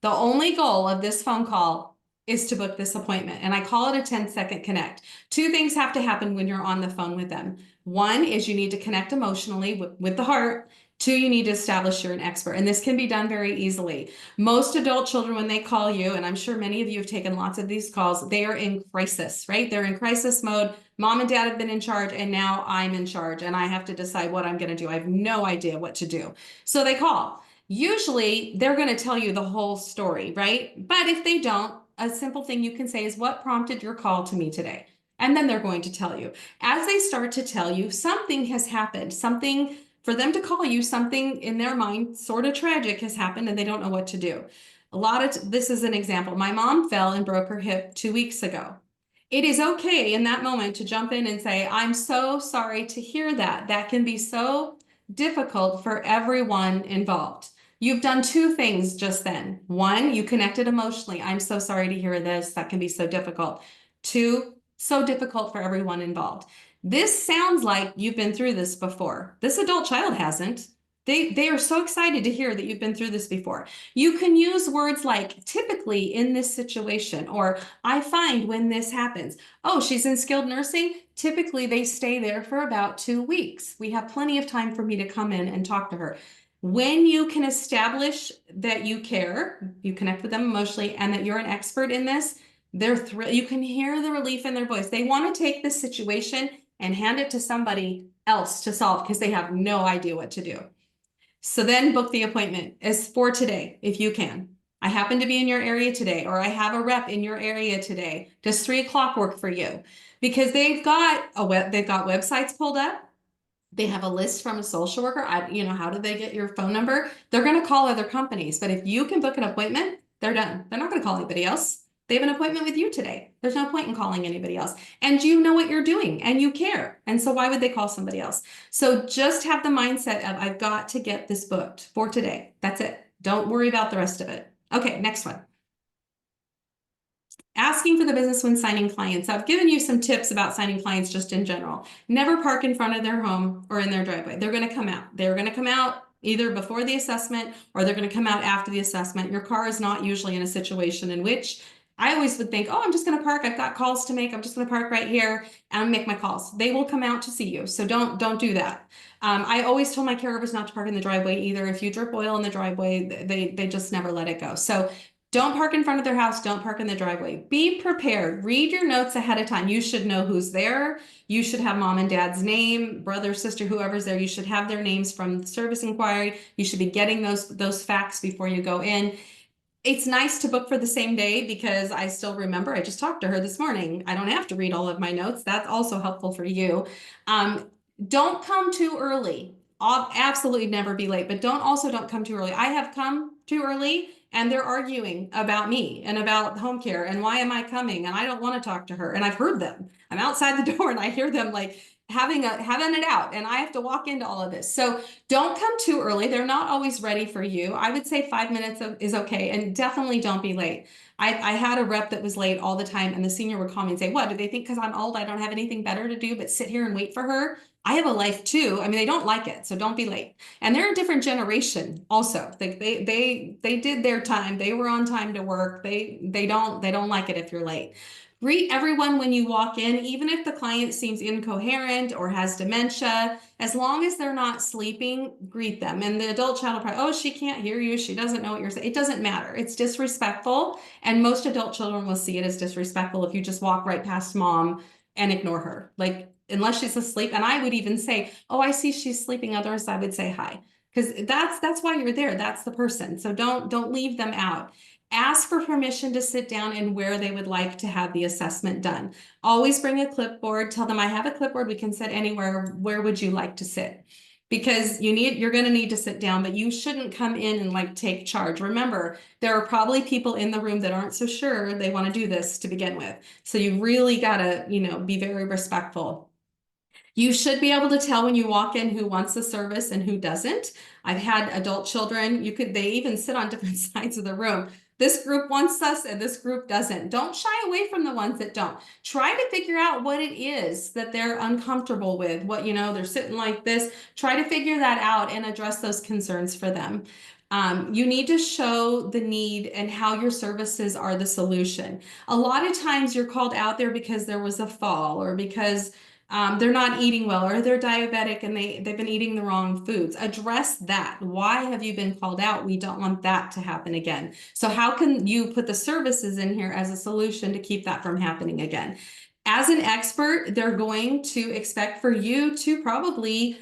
The only goal of this phone call is to book this appointment. And I call it a 10-second connect. Two things have to happen when you're on the phone with them. One is you need to connect emotionally with the heart. Two, you need to establish you're an expert. And this can be done very easily. Most adult children, when they call you, and I'm sure many of you have taken lots of these calls, they are in crisis, right? They're in crisis mode. Mom and dad have been in charge, and now I'm in charge, and I have to decide what I'm going to do. I have no idea what to do. So they call. Usually they're going to tell you the whole story, right? But if they don't, a simple thing you can say is, what prompted your call to me today? And then they're going to tell you. As they start to tell you, something has happened, something for them to call you, something in their mind sort of tragic has happened and they don't know what to do. This is an example. My mom fell and broke her hip 2 weeks ago. It is okay in that moment to jump in and say, I'm so sorry to hear that. That can be so difficult for everyone involved. You've done two things just then. One, you connected emotionally. I'm so sorry to hear this. That can be so difficult. Two, so difficult for everyone involved. This sounds like you've been through this before. This adult child hasn't. They are so excited to hear that you've been through this before. You can use words like typically in this situation, or I find when this happens. Oh, she's in skilled nursing. Typically they stay there for about 2 weeks. We have plenty of time for me to come in and talk to her. When you can establish that you care, you connect with them emotionally, and that you're an expert in this, they're thrilled. You can hear the relief in their voice. They want to take this situation and hand it to somebody else to solve because they have no idea what to do. So then book the appointment as for today, if you can. I happen to be in your area today, or I have a rep in your area today. Does 3 o'clock work for you? Because they've got websites pulled up. They have a list from a social worker. How do they get your phone number? They're going to call other companies, but if you can book an appointment, they're done. They're not going to call anybody else. They have an appointment with you today. There's no point in calling anybody else. And you know what you're doing and you care. And so why would they call somebody else? So just have the mindset of, I've got to get this booked for today. That's it. Don't worry about the rest of it. Okay, next one. Asking for the business when signing clients. I've given you some tips about signing clients just in general. Never park in front of their home or in their driveway. They're going to come out. They're going to come out either before the assessment or they're going to come out after the assessment. Your car is not usually in a situation in which I always would think, oh, I'm just going to park. I've got calls to make. I'm just going to park right here and make my calls. They will come out to see you. So don't do that. I always told my caregivers not to park in the driveway either. If you drip oil in the driveway, they just never let it go. So don't park in front of their house. Don't park in the driveway. Be prepared. Read your notes ahead of time. You should know who's there. You should have mom and dad's name, brother, sister, whoever's there. You should have their names from the service inquiry. You should be getting those facts before you go in. It's nice to book for the same day because I still remember I just talked to her this morning. I don't have to read all of my notes. That's also helpful for you. Don't come too early. I'll absolutely never be late, but don't come too early. I have come too early and they're arguing about me and about home care and why am I coming? And I don't want to talk to her. And I've heard them. I'm outside the door and I hear them like having it out and I have to walk into all of this. So don't come too early. They're not always ready for you. I would say 5 minutes is okay. And definitely don't be late. I had a rep that was late all the time and the senior would call me and say, what, do they think because I'm old, I don't have anything better to do but sit here and wait for her? I have a life too. I mean, they don't like it, so don't be late. And they're a different generation also. They did their time. They were on time to work. They don't like it if you're late. Greet everyone when you walk in, even if the client seems incoherent or has dementia. As long as they're not sleeping, greet them. And the adult child will probably, oh, she can't hear you. She doesn't know what you're saying. It doesn't matter. It's disrespectful. And most adult children will see it as disrespectful if you just walk right past mom and ignore her. Like, unless she's asleep. And I would even say, oh, I see she's sleeping. Others, I would say hi. Because that's why you're there. That's the person. So don't leave them out. Ask for permission to sit down and where they would like to have the assessment done. Always bring a clipboard. Tell them I have a clipboard. We can sit anywhere. Where would you like to sit? because you're going to need to sit down, but you shouldn't come in and like take charge. Remember, there are probably people in the room that aren't so sure they want to do this to begin with. So you really got to, be very respectful. You should be able to tell when you walk in who wants the service and who doesn't. I've had adult children, they even sit on different sides of the room. This group wants us and this group doesn't. Don't shy away from the ones that don't. Try to figure out what it is that they're uncomfortable with. What, they're sitting like this. Try to figure that out and address those concerns for them. You need to show the need and how your services are the solution. A lot of times you're called out there because there was a fall or because they're not eating well or they're diabetic and they've been eating the wrong foods. Address that. Why have you been called out? We don't want that to happen again. So how can you put the services in here as a solution to keep that from happening again? As an expert, they're going to expect for you to probably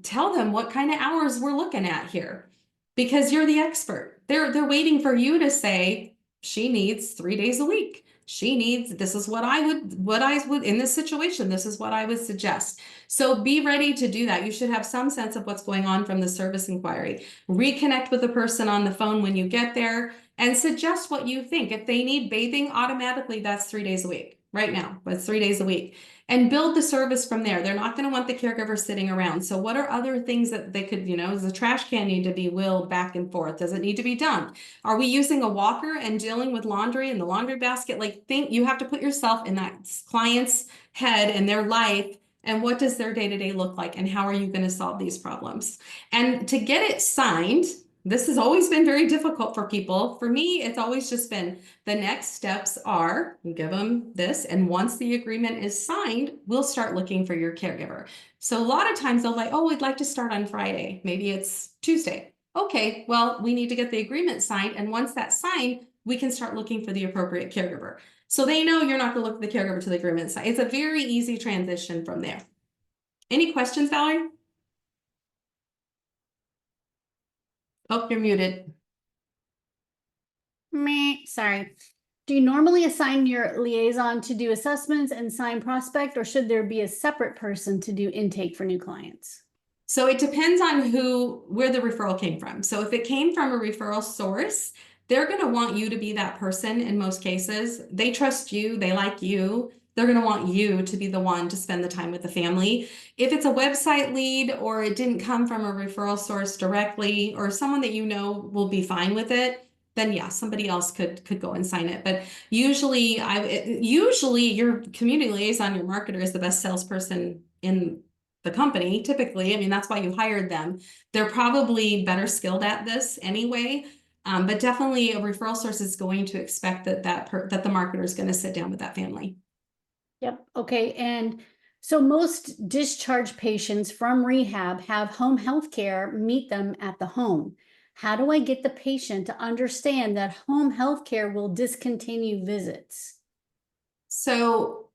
tell them what kind of hours we're looking at here because you're the expert. They're waiting for you to say she needs 3 days a week. She needs, this is what I would in this situation, this is what I would suggest. So be ready to do that. You should have some sense of what's going on from the service inquiry. Reconnect with the person on the phone when you get there and suggest what you think. If they need bathing, automatically that's 3 days a week. Right now, but it's 3 days a week. And build the service from there. They're not going to want the caregiver sitting around. So what are other things that they could, does the trash can need to be wheeled back and forth? Does it need to be dumped? Are we using a walker and dealing with laundry in the laundry basket? Like you have to put yourself in that client's head and their life. And what does their day-to-day look like? And how are you going to solve these problems? And to get it signed, this has always been very difficult for people. For me, it's always just been the next steps are you give them this. And once the agreement is signed, we'll start looking for your caregiver. So a lot of times they'll like, oh, we'd like to start on Friday. Maybe it's Tuesday. Okay, well, we need to get the agreement signed. And once that's signed, we can start looking for the appropriate caregiver. So they know you're not going to look at the caregiver to the agreement side. It's a very easy transition from there. Any questions, Valerie? Oh, you're muted. Meh, sorry. Do you normally assign your liaison to do assessments and sign prospect, or should there be a separate person to do intake for new clients? So it depends on where the referral came from. So if it came from a referral source, they're going to want you to be that person in most cases. They trust you, they like you. They're going to want you to be the one to spend the time with the family. If it's a website lead or it didn't come from a referral source directly or someone that will be fine with it, then yeah, somebody else could go and sign it. But usually your community liaison, your marketer is the best salesperson in the company. Typically, I mean, that's why you hired them. They're probably better skilled at this anyway. But definitely a referral source is going to expect that the marketer is going to sit down with that family. Yep. Okay. And so most discharged patients from rehab have home health care meet them at the home. How do I get the patient to understand that home health care will discontinue visits? So,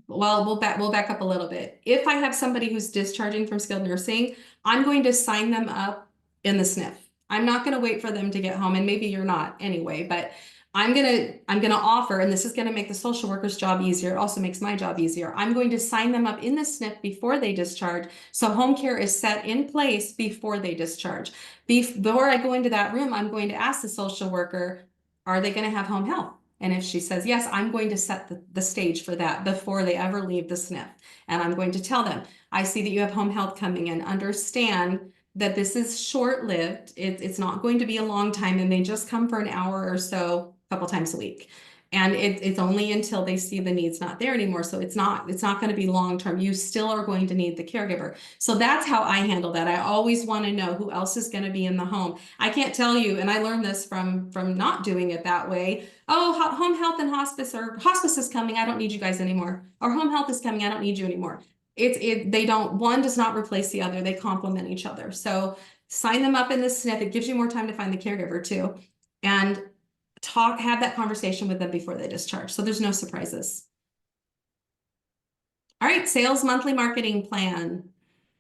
well, we'll back up a little bit. If I have somebody who's discharging from skilled nursing, I'm going to sign them up in the SNF. I'm not going to wait for them to get home, and maybe you're not anyway, but I'm gonna offer, and this is gonna make the social worker's job easier. It also makes my job easier. I'm going to sign them up in the SNF before they discharge. So home care is set in place before they discharge. Before I go into that room, I'm going to ask the social worker, are they going to have home health? And if she says yes, I'm going to set the stage for that before they ever leave the SNF. And I'm going to tell them, I see that you have home health coming in. Understand that this is short-lived. It's not going to be a long time, and they just come for an hour or so, a couple times a week. And it's only until they see the need's not there anymore. So it's not going to be long-term. You still are going to need the caregiver. So that's how I handle that. I always want to know who else is going to be in the home. I can't tell you, and I learned this from not doing it that way. Oh, home health and hospice, or hospice is coming, I don't need you guys anymore. Or home health is coming, I don't need you anymore. One does not replace the other. They complement each other. So sign them up in the SNF. It gives you more time to find the caregiver too. And have that conversation with them before they discharge. So there's no surprises. All right, sales monthly marketing plan.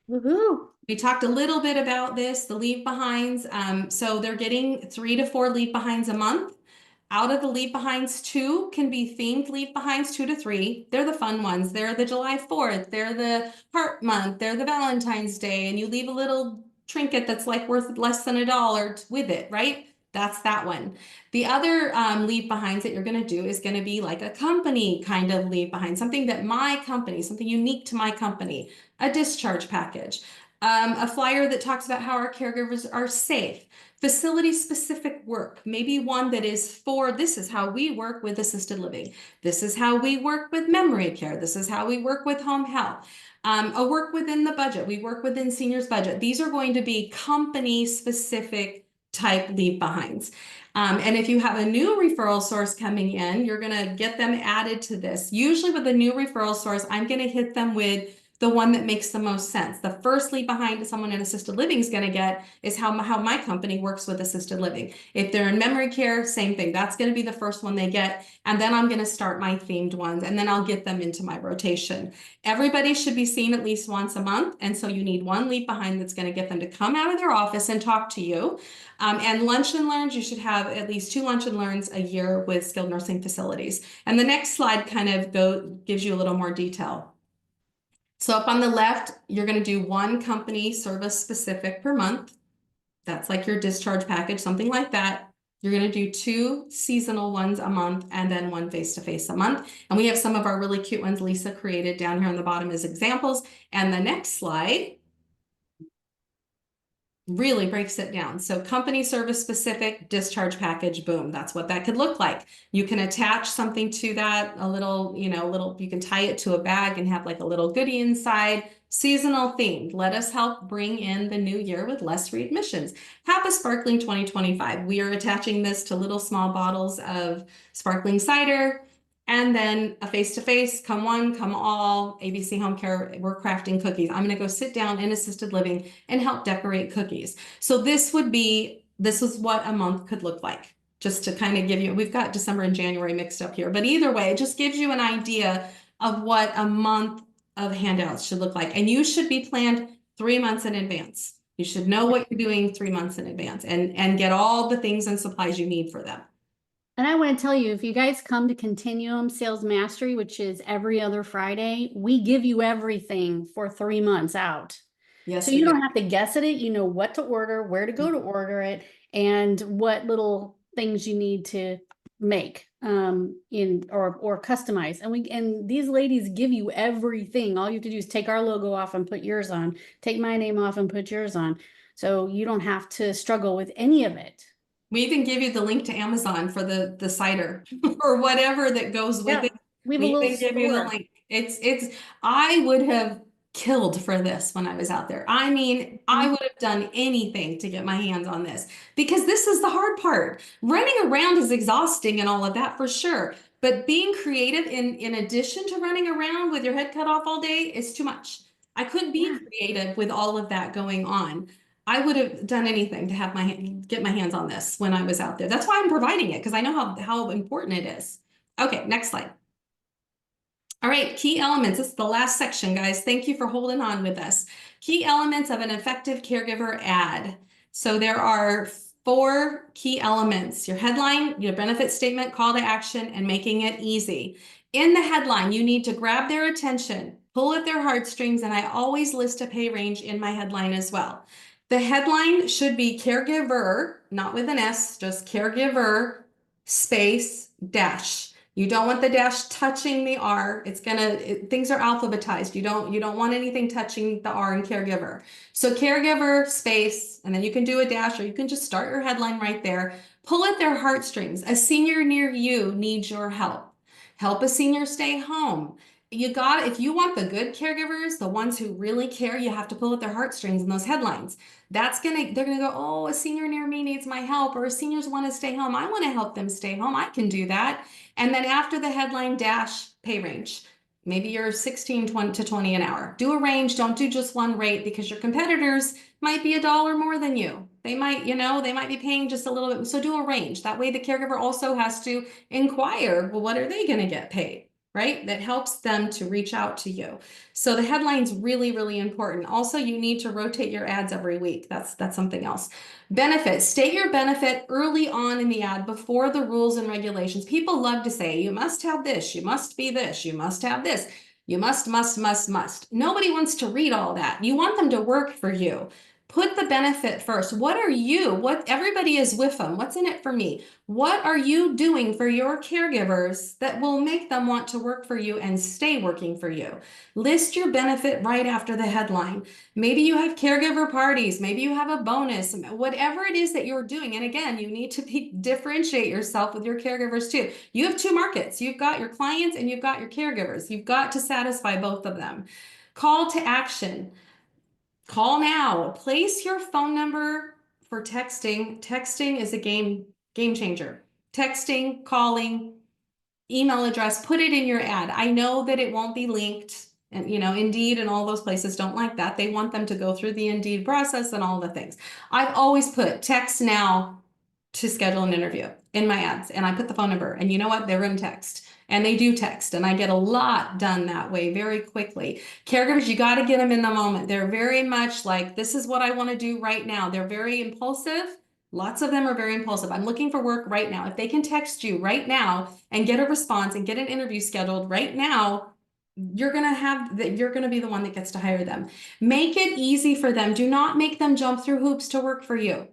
Woohoo! We talked a little bit about this, the leave behinds. So they're getting 3 to 4 leave behinds a month. Out of the leave behinds, 2 can be themed leave behinds, 2 to 3. They're the fun ones. They're the July 4th. They're the Heart Month. They're the Valentine's Day. And you leave a little trinket that's like worth less than $1 with it, right? That's that one. The other leave behinds that you're going to do is going to be like a company kind of leave behind, something that my company, something unique to my company, a discharge package, a flyer that talks about how our caregivers are safe, facility specific work, maybe one that is for this is how we work with assisted living. This is how we work with memory care. This is how we work with home health. A work within the budget. We work within seniors budget. These are going to be company specific type leave behinds. And if you have a new referral source coming in, you're going to get them added to this. Usually with a new referral source, I'm going to hit them with the one that makes the most sense. The first lead behind someone in assisted living is going to get is how my company works with assisted living. If they're in memory care, same thing. That's going to be the first one they get. And then I'm going to start my themed ones and then I'll get them into my rotation. Everybody should be seen at least once a month. And so you need one lead behind that's going to get them to come out of their office and talk to you. And lunch and learns, you should have at least 2 lunch and learns a year with skilled nursing facilities. And the next slide kind of gives you a little more detail. So up on the left, you're going to do 1 company service specific per month. That's like your discharge package, something like that. You're going to do 2 seasonal ones a month and then 1 face-to-face a month. And we have some of our really cute ones Lisa created down here on the bottom as examples. And the next slide really breaks it down. So company service specific discharge package, boom, that's what that could look like. You can attach something to that, a little, you can tie it to a bag and have like a little goodie inside. Seasonal themed. Let us help bring in the new year with less readmissions. Have a sparkling 2025. We are attaching this to little small bottles of sparkling cider. And then a face-to-face, come one, come all, ABC Home Care, we're crafting cookies. I'm gonna go sit down in assisted living and help decorate cookies. So this is what a month could look like. Just to kind of give you, we've got December and January mixed up here, but either way, it just gives you an idea of what a month of handouts should look like. And you should be planned 3 months in advance. You should know what you're doing 3 months in advance and get all the things and supplies you need for them. And I want to tell you, if you guys come to Continuum Sales Mastery, which is every other Friday, we give you everything for 3 months out. Yes, So you don't have to guess at it. You know what to order, where to go to order it, and what little things you need to make or customize. And these ladies give you everything. All you have to do is take our logo off and put yours on, take my name off and put yours on. So you don't have to struggle with any of it. We even give you the link to Amazon for the cider or whatever that goes with it. We have a little give you the store. link. I would have killed for this when I was out there. I mean, I would have done anything to get my hands on this because this is the hard part. Running around is exhausting and all of that for sure. But being creative in addition to running around with your head cut off all day is too much. I couldn't be creative with all of that going on. I would have done anything to have get my hands on this when I was out there. That's why I'm providing it because I know how important it is. Okay, next slide. All right, key elements. This is the last section, guys. Thank you for holding on with us. Key elements of an effective caregiver ad. So there are 4 key elements: your headline, your benefit statement, call to action, and making it easy. In the headline, you need to grab their attention, pull at their heartstrings, and I always list a pay range in my headline as well. The headline should be caregiver, not with an S, just caregiver, space, dash. You don't want the dash touching the R. Things are alphabetized. You don't want anything touching the R in caregiver. So caregiver, space, and then you can do a dash or you can just start your headline right there. Pull at their heartstrings. A senior near you needs your help. Help a senior stay home. If you want the good caregivers, the ones who really care, you have to pull at their heartstrings in those headlines. They're gonna go, oh, a senior near me needs my help, or seniors want to stay home. I want to help them stay home. I can do that. And then after the headline, dash pay range. Maybe you're 16 to 20 an hour. Do a range. Don't do just one rate because your competitors might be $1 more than you. They might be paying just a little bit. So do a range. That way the caregiver also has to inquire, well, what are they going to get paid? right? That helps them to reach out to you. So the headline's really, really important. Also, you need to rotate your ads every week. That's something else. Benefits. State your benefit early on in the ad before the rules and regulations. People love to say, you must have this, you must be this, you must have this. You must. Nobody wants to read all that. You want them to work for you. Put the benefit first. What are you? What everybody is with them. What's in it for me? What are you doing for your caregivers that will make them want to work for you and stay working for you? List your benefit right after the headline. Maybe you have caregiver parties. Maybe you have a bonus, whatever it is that you're doing. And again, you need to differentiate yourself with your caregivers too. You have two markets. You've got your clients and you've got your caregivers. You've got to satisfy both of them. Call to action. Call now. Place your phone number for texting. Texting is a game changer. Texting, calling, email address, put it in your ad. I know that it won't be linked, and Indeed and all those places don't like that. They want them to go through the Indeed process and all the things. I've always put text now to schedule an interview in my ads, and I put the phone number, and you know what? They're going to text. And they do text, and I get a lot done that way very quickly. Caregivers, you got to get them in the moment. They're very much like, this is what I want to do right now. They're very impulsive. Lots of them are very impulsive. I'm looking for work right now. If they can text you right now and get a response and get an interview scheduled right now, you're going to be the one that gets to hire them. Make it easy for them. Do not make them jump through hoops to work for you.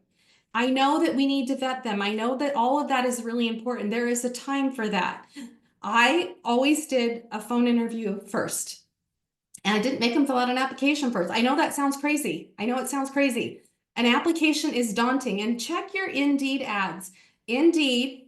I know that we need to vet them. I know that all of that is really important. There is a time for that. I always did a phone interview first, and I didn't make them fill out an application first. I know that sounds crazy. I know it sounds crazy. An application is daunting, and check your Indeed ads. Indeed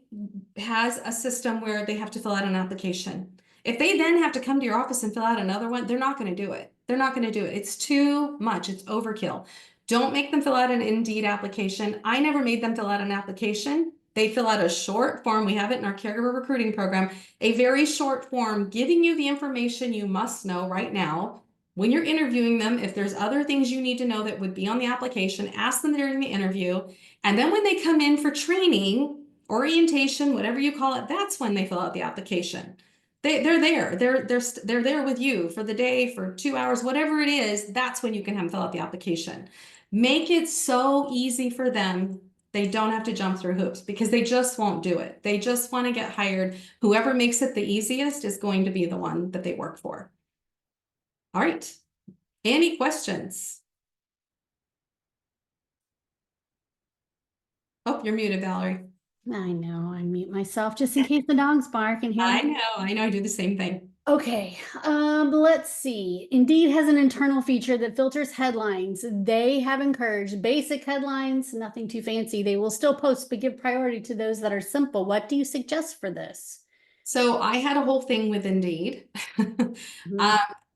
has a system where they have to fill out an application. If they then have to come to your office and fill out another one, they're not going to do it. They're not going to do it. It's too much. It's overkill. Don't make them fill out an Indeed application. I never made them fill out an application. They fill out a short form. We have it in our caregiver recruiting program, a very short form giving you the information you must know right now. When you're interviewing them, if there's other things you need to know that would be on the application, ask them during the interview. And then when they come in for training, orientation, whatever you call it, that's when they fill out the application. They're there. They're there with you for the day, for 2 hours, whatever it is. That's when you can have them fill out the application. Make it so easy for them. They don't have to jump through hoops because they just won't do it. They just want to get hired. Whoever makes it the easiest is going to be the one that they work for. All right. Any questions? Oh, you're muted, Valerie. I know, I mute myself just in case the dogs bark and hear. I know, I do the same thing. Okay, let's see. Indeed has an internal feature that filters headlines. They have encouraged basic headlines, nothing too fancy. They will still post, but give priority to those that are simple. What do you suggest for this? So I had a whole thing with Indeed.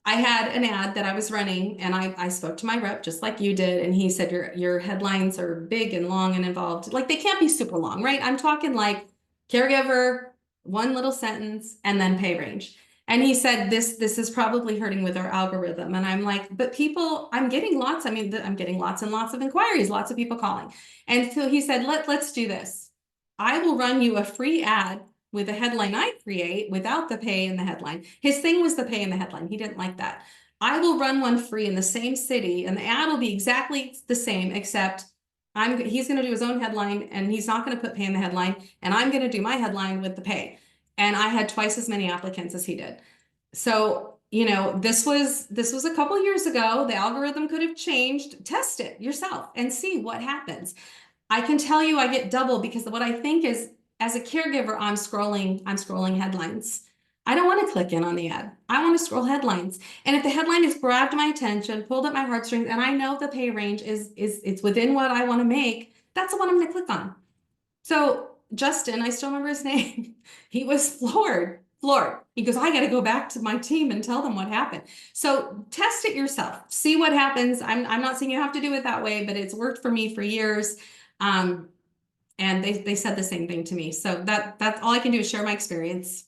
I had an ad that I was running, and I spoke to my rep just like you did, and he said your headlines are big and long and involved. Like, they can't be super long, right? I'm talking like caregiver, one little sentence, and then pay range. And he said, this is probably hurting with our algorithm. And I'm like, but people, I'm getting lots. I mean, I'm getting lots and lots of inquiries, lots of people calling. And so he said, let's do this. I will run you a free ad with a headline I create without the pay in the headline. His thing was the pay in the headline. He didn't like that. I will run one free in the same city, and the ad will be exactly the same, except he's going to do his own headline, and he's not going to put pay in the headline, and I'm going to do my headline with the pay. And I had twice as many applicants as he did. So, this was a couple years ago. The algorithm could have changed. Test it yourself and see what happens. I can tell you I get double, because what I think is, as a caregiver, I'm scrolling headlines. I don't want to click in on the ad. I want to scroll headlines. And if the headline has grabbed my attention, pulled up my heartstrings, and I know the pay range it's within what I want to make, that's the one I'm going to click on. So Justin, I still remember his name. He was floored. He goes, I got to go back to my team and tell them what happened. So test it yourself. See what happens. I'm not saying you have to do it that way, but it's worked for me for years. And they said the same thing to me. So that's all I can do is share my experience.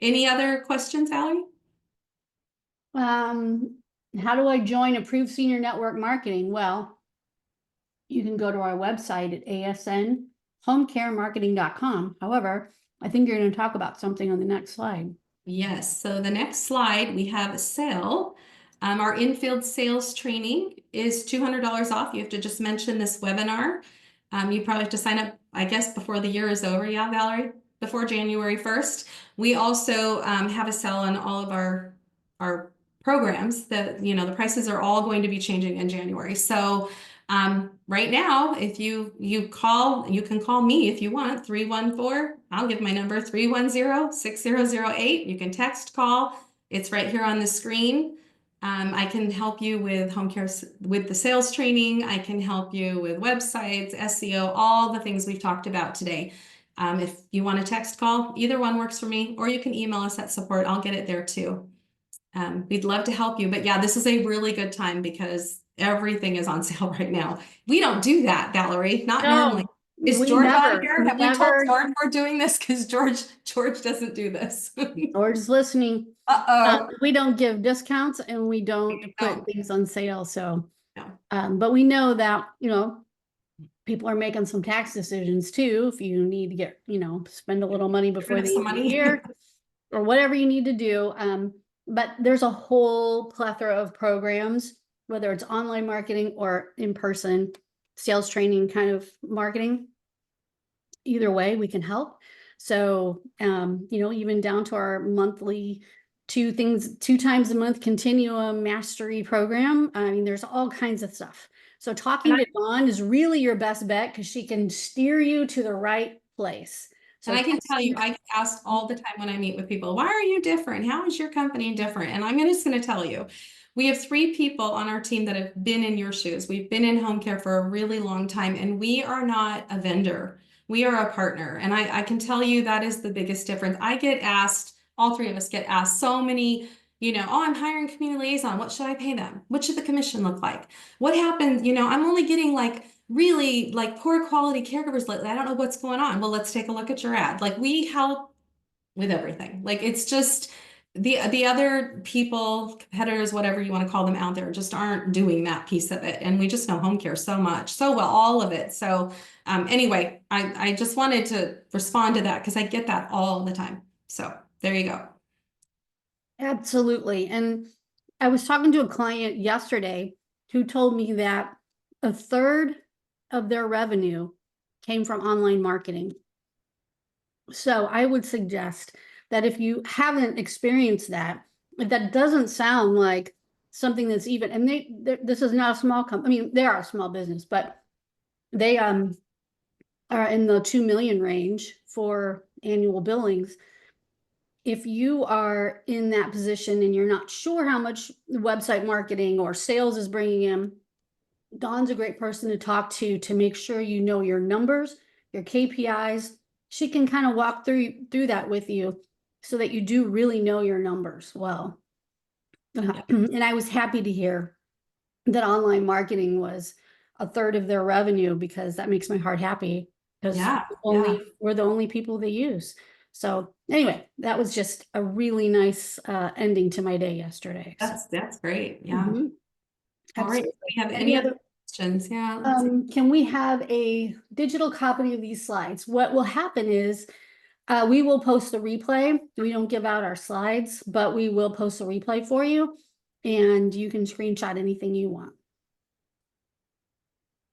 Any other questions, Valerie? How do I join Approved Senior Network Marketing? Well, you can go to our website at asnhomecaremarketing.com. However, I think you're going to talk about something on the next slide. Yes, so the next slide, we have a sale. Our in-field sales training is $200 off. You have to just mention this webinar. You probably have to sign up, I guess, before the year is over. Yeah, Valerie, before January 1st. We also have a sale on all of our programs that, you know, the prices are all going to be changing in January. So right now, if you call, you can call me if you want, 314, I'll give my number, 310-6008. You can text, call. It's right here on the screen. I can help you with home care, with the sales training. I can help you with websites, SEO, all the things we've talked about today. If you want a text call, either one works for me, or you can email us at support. I'll get it there too. We'd love to help you, but yeah, this is a really good time because everything is on sale right now. We don't do that, Valerie, not normally. Is we George on never, here? we Have we told never, George we're doing this? Because George doesn't do this. George's listening. Uh-oh. We don't give discounts and we don't put No, things on sale. So, no. but we know that, you know, people are making some tax decisions too. If you need to get, you know, spend a little money before Rid of the some end of the money. year or whatever you need to do. But there's a whole plethora of programs, whether it's online marketing or in-person sales training kind of marketing. Either way, we can help. So, you know, even down to our monthly 2 times a month continuum mastery program. I mean, there's all kinds of stuff. So talking to Dawn is really your best bet because she can steer you to the right place. And So I can tell you, texting- I get asked all the time when I meet with people, why are you different? How is your company different? And I'm just going to tell you, we have 3 people on our team that have been in your shoes. We've been in home care for a really long time, and we are not a vendor. We are a partner. And I can tell you that is the biggest difference. I get asked, all 3 of us get asked so many, you know, oh, I'm hiring community liaison. What should I pay them? What should the commission look like? What happens? You know, I'm only getting like really like poor quality caregivers lately. I don't know what's going on. Well, let's take a look at your ad. Like we help with everything. Like it's just the other people, competitors, whatever you want to call them out there, just aren't doing that piece of it. And we just know home care so much, so well, all of it. So anyway, I just wanted to respond to that because I get that all the time. So there you go. Absolutely. And I was talking to a client yesterday who told me that a third of their revenue came from online marketing. So I would suggest that if you haven't experienced that, if that doesn't sound like something that's even, and this is not a small company. I mean, they are a small business, but they are in the 2 million range for annual billings. If you are in that position and you're not sure how much website marketing or sales is bringing in, Dawn's a great person to talk to make sure you know your numbers, your KPIs. She can kind of walk through that with you so that you do really know your numbers well. And I was happy to hear that online marketing was a third of their revenue because that makes my heart happy because we're the only people they use. So anyway, that was just a really nice ending to my day yesterday. That's great. Yeah. All right. Do we have any other questions? Yeah. Can we have a digital copy of these slides? What will happen is we will post the replay. We don't give out our slides, but we will post a replay for you and you can screenshot anything you want.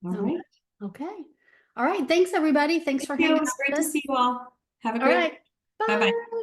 All right. Okay. All right. Thanks, everybody. Thanks for hanging out. It's great to see you all. Have a All great right. Bye. Bye-bye.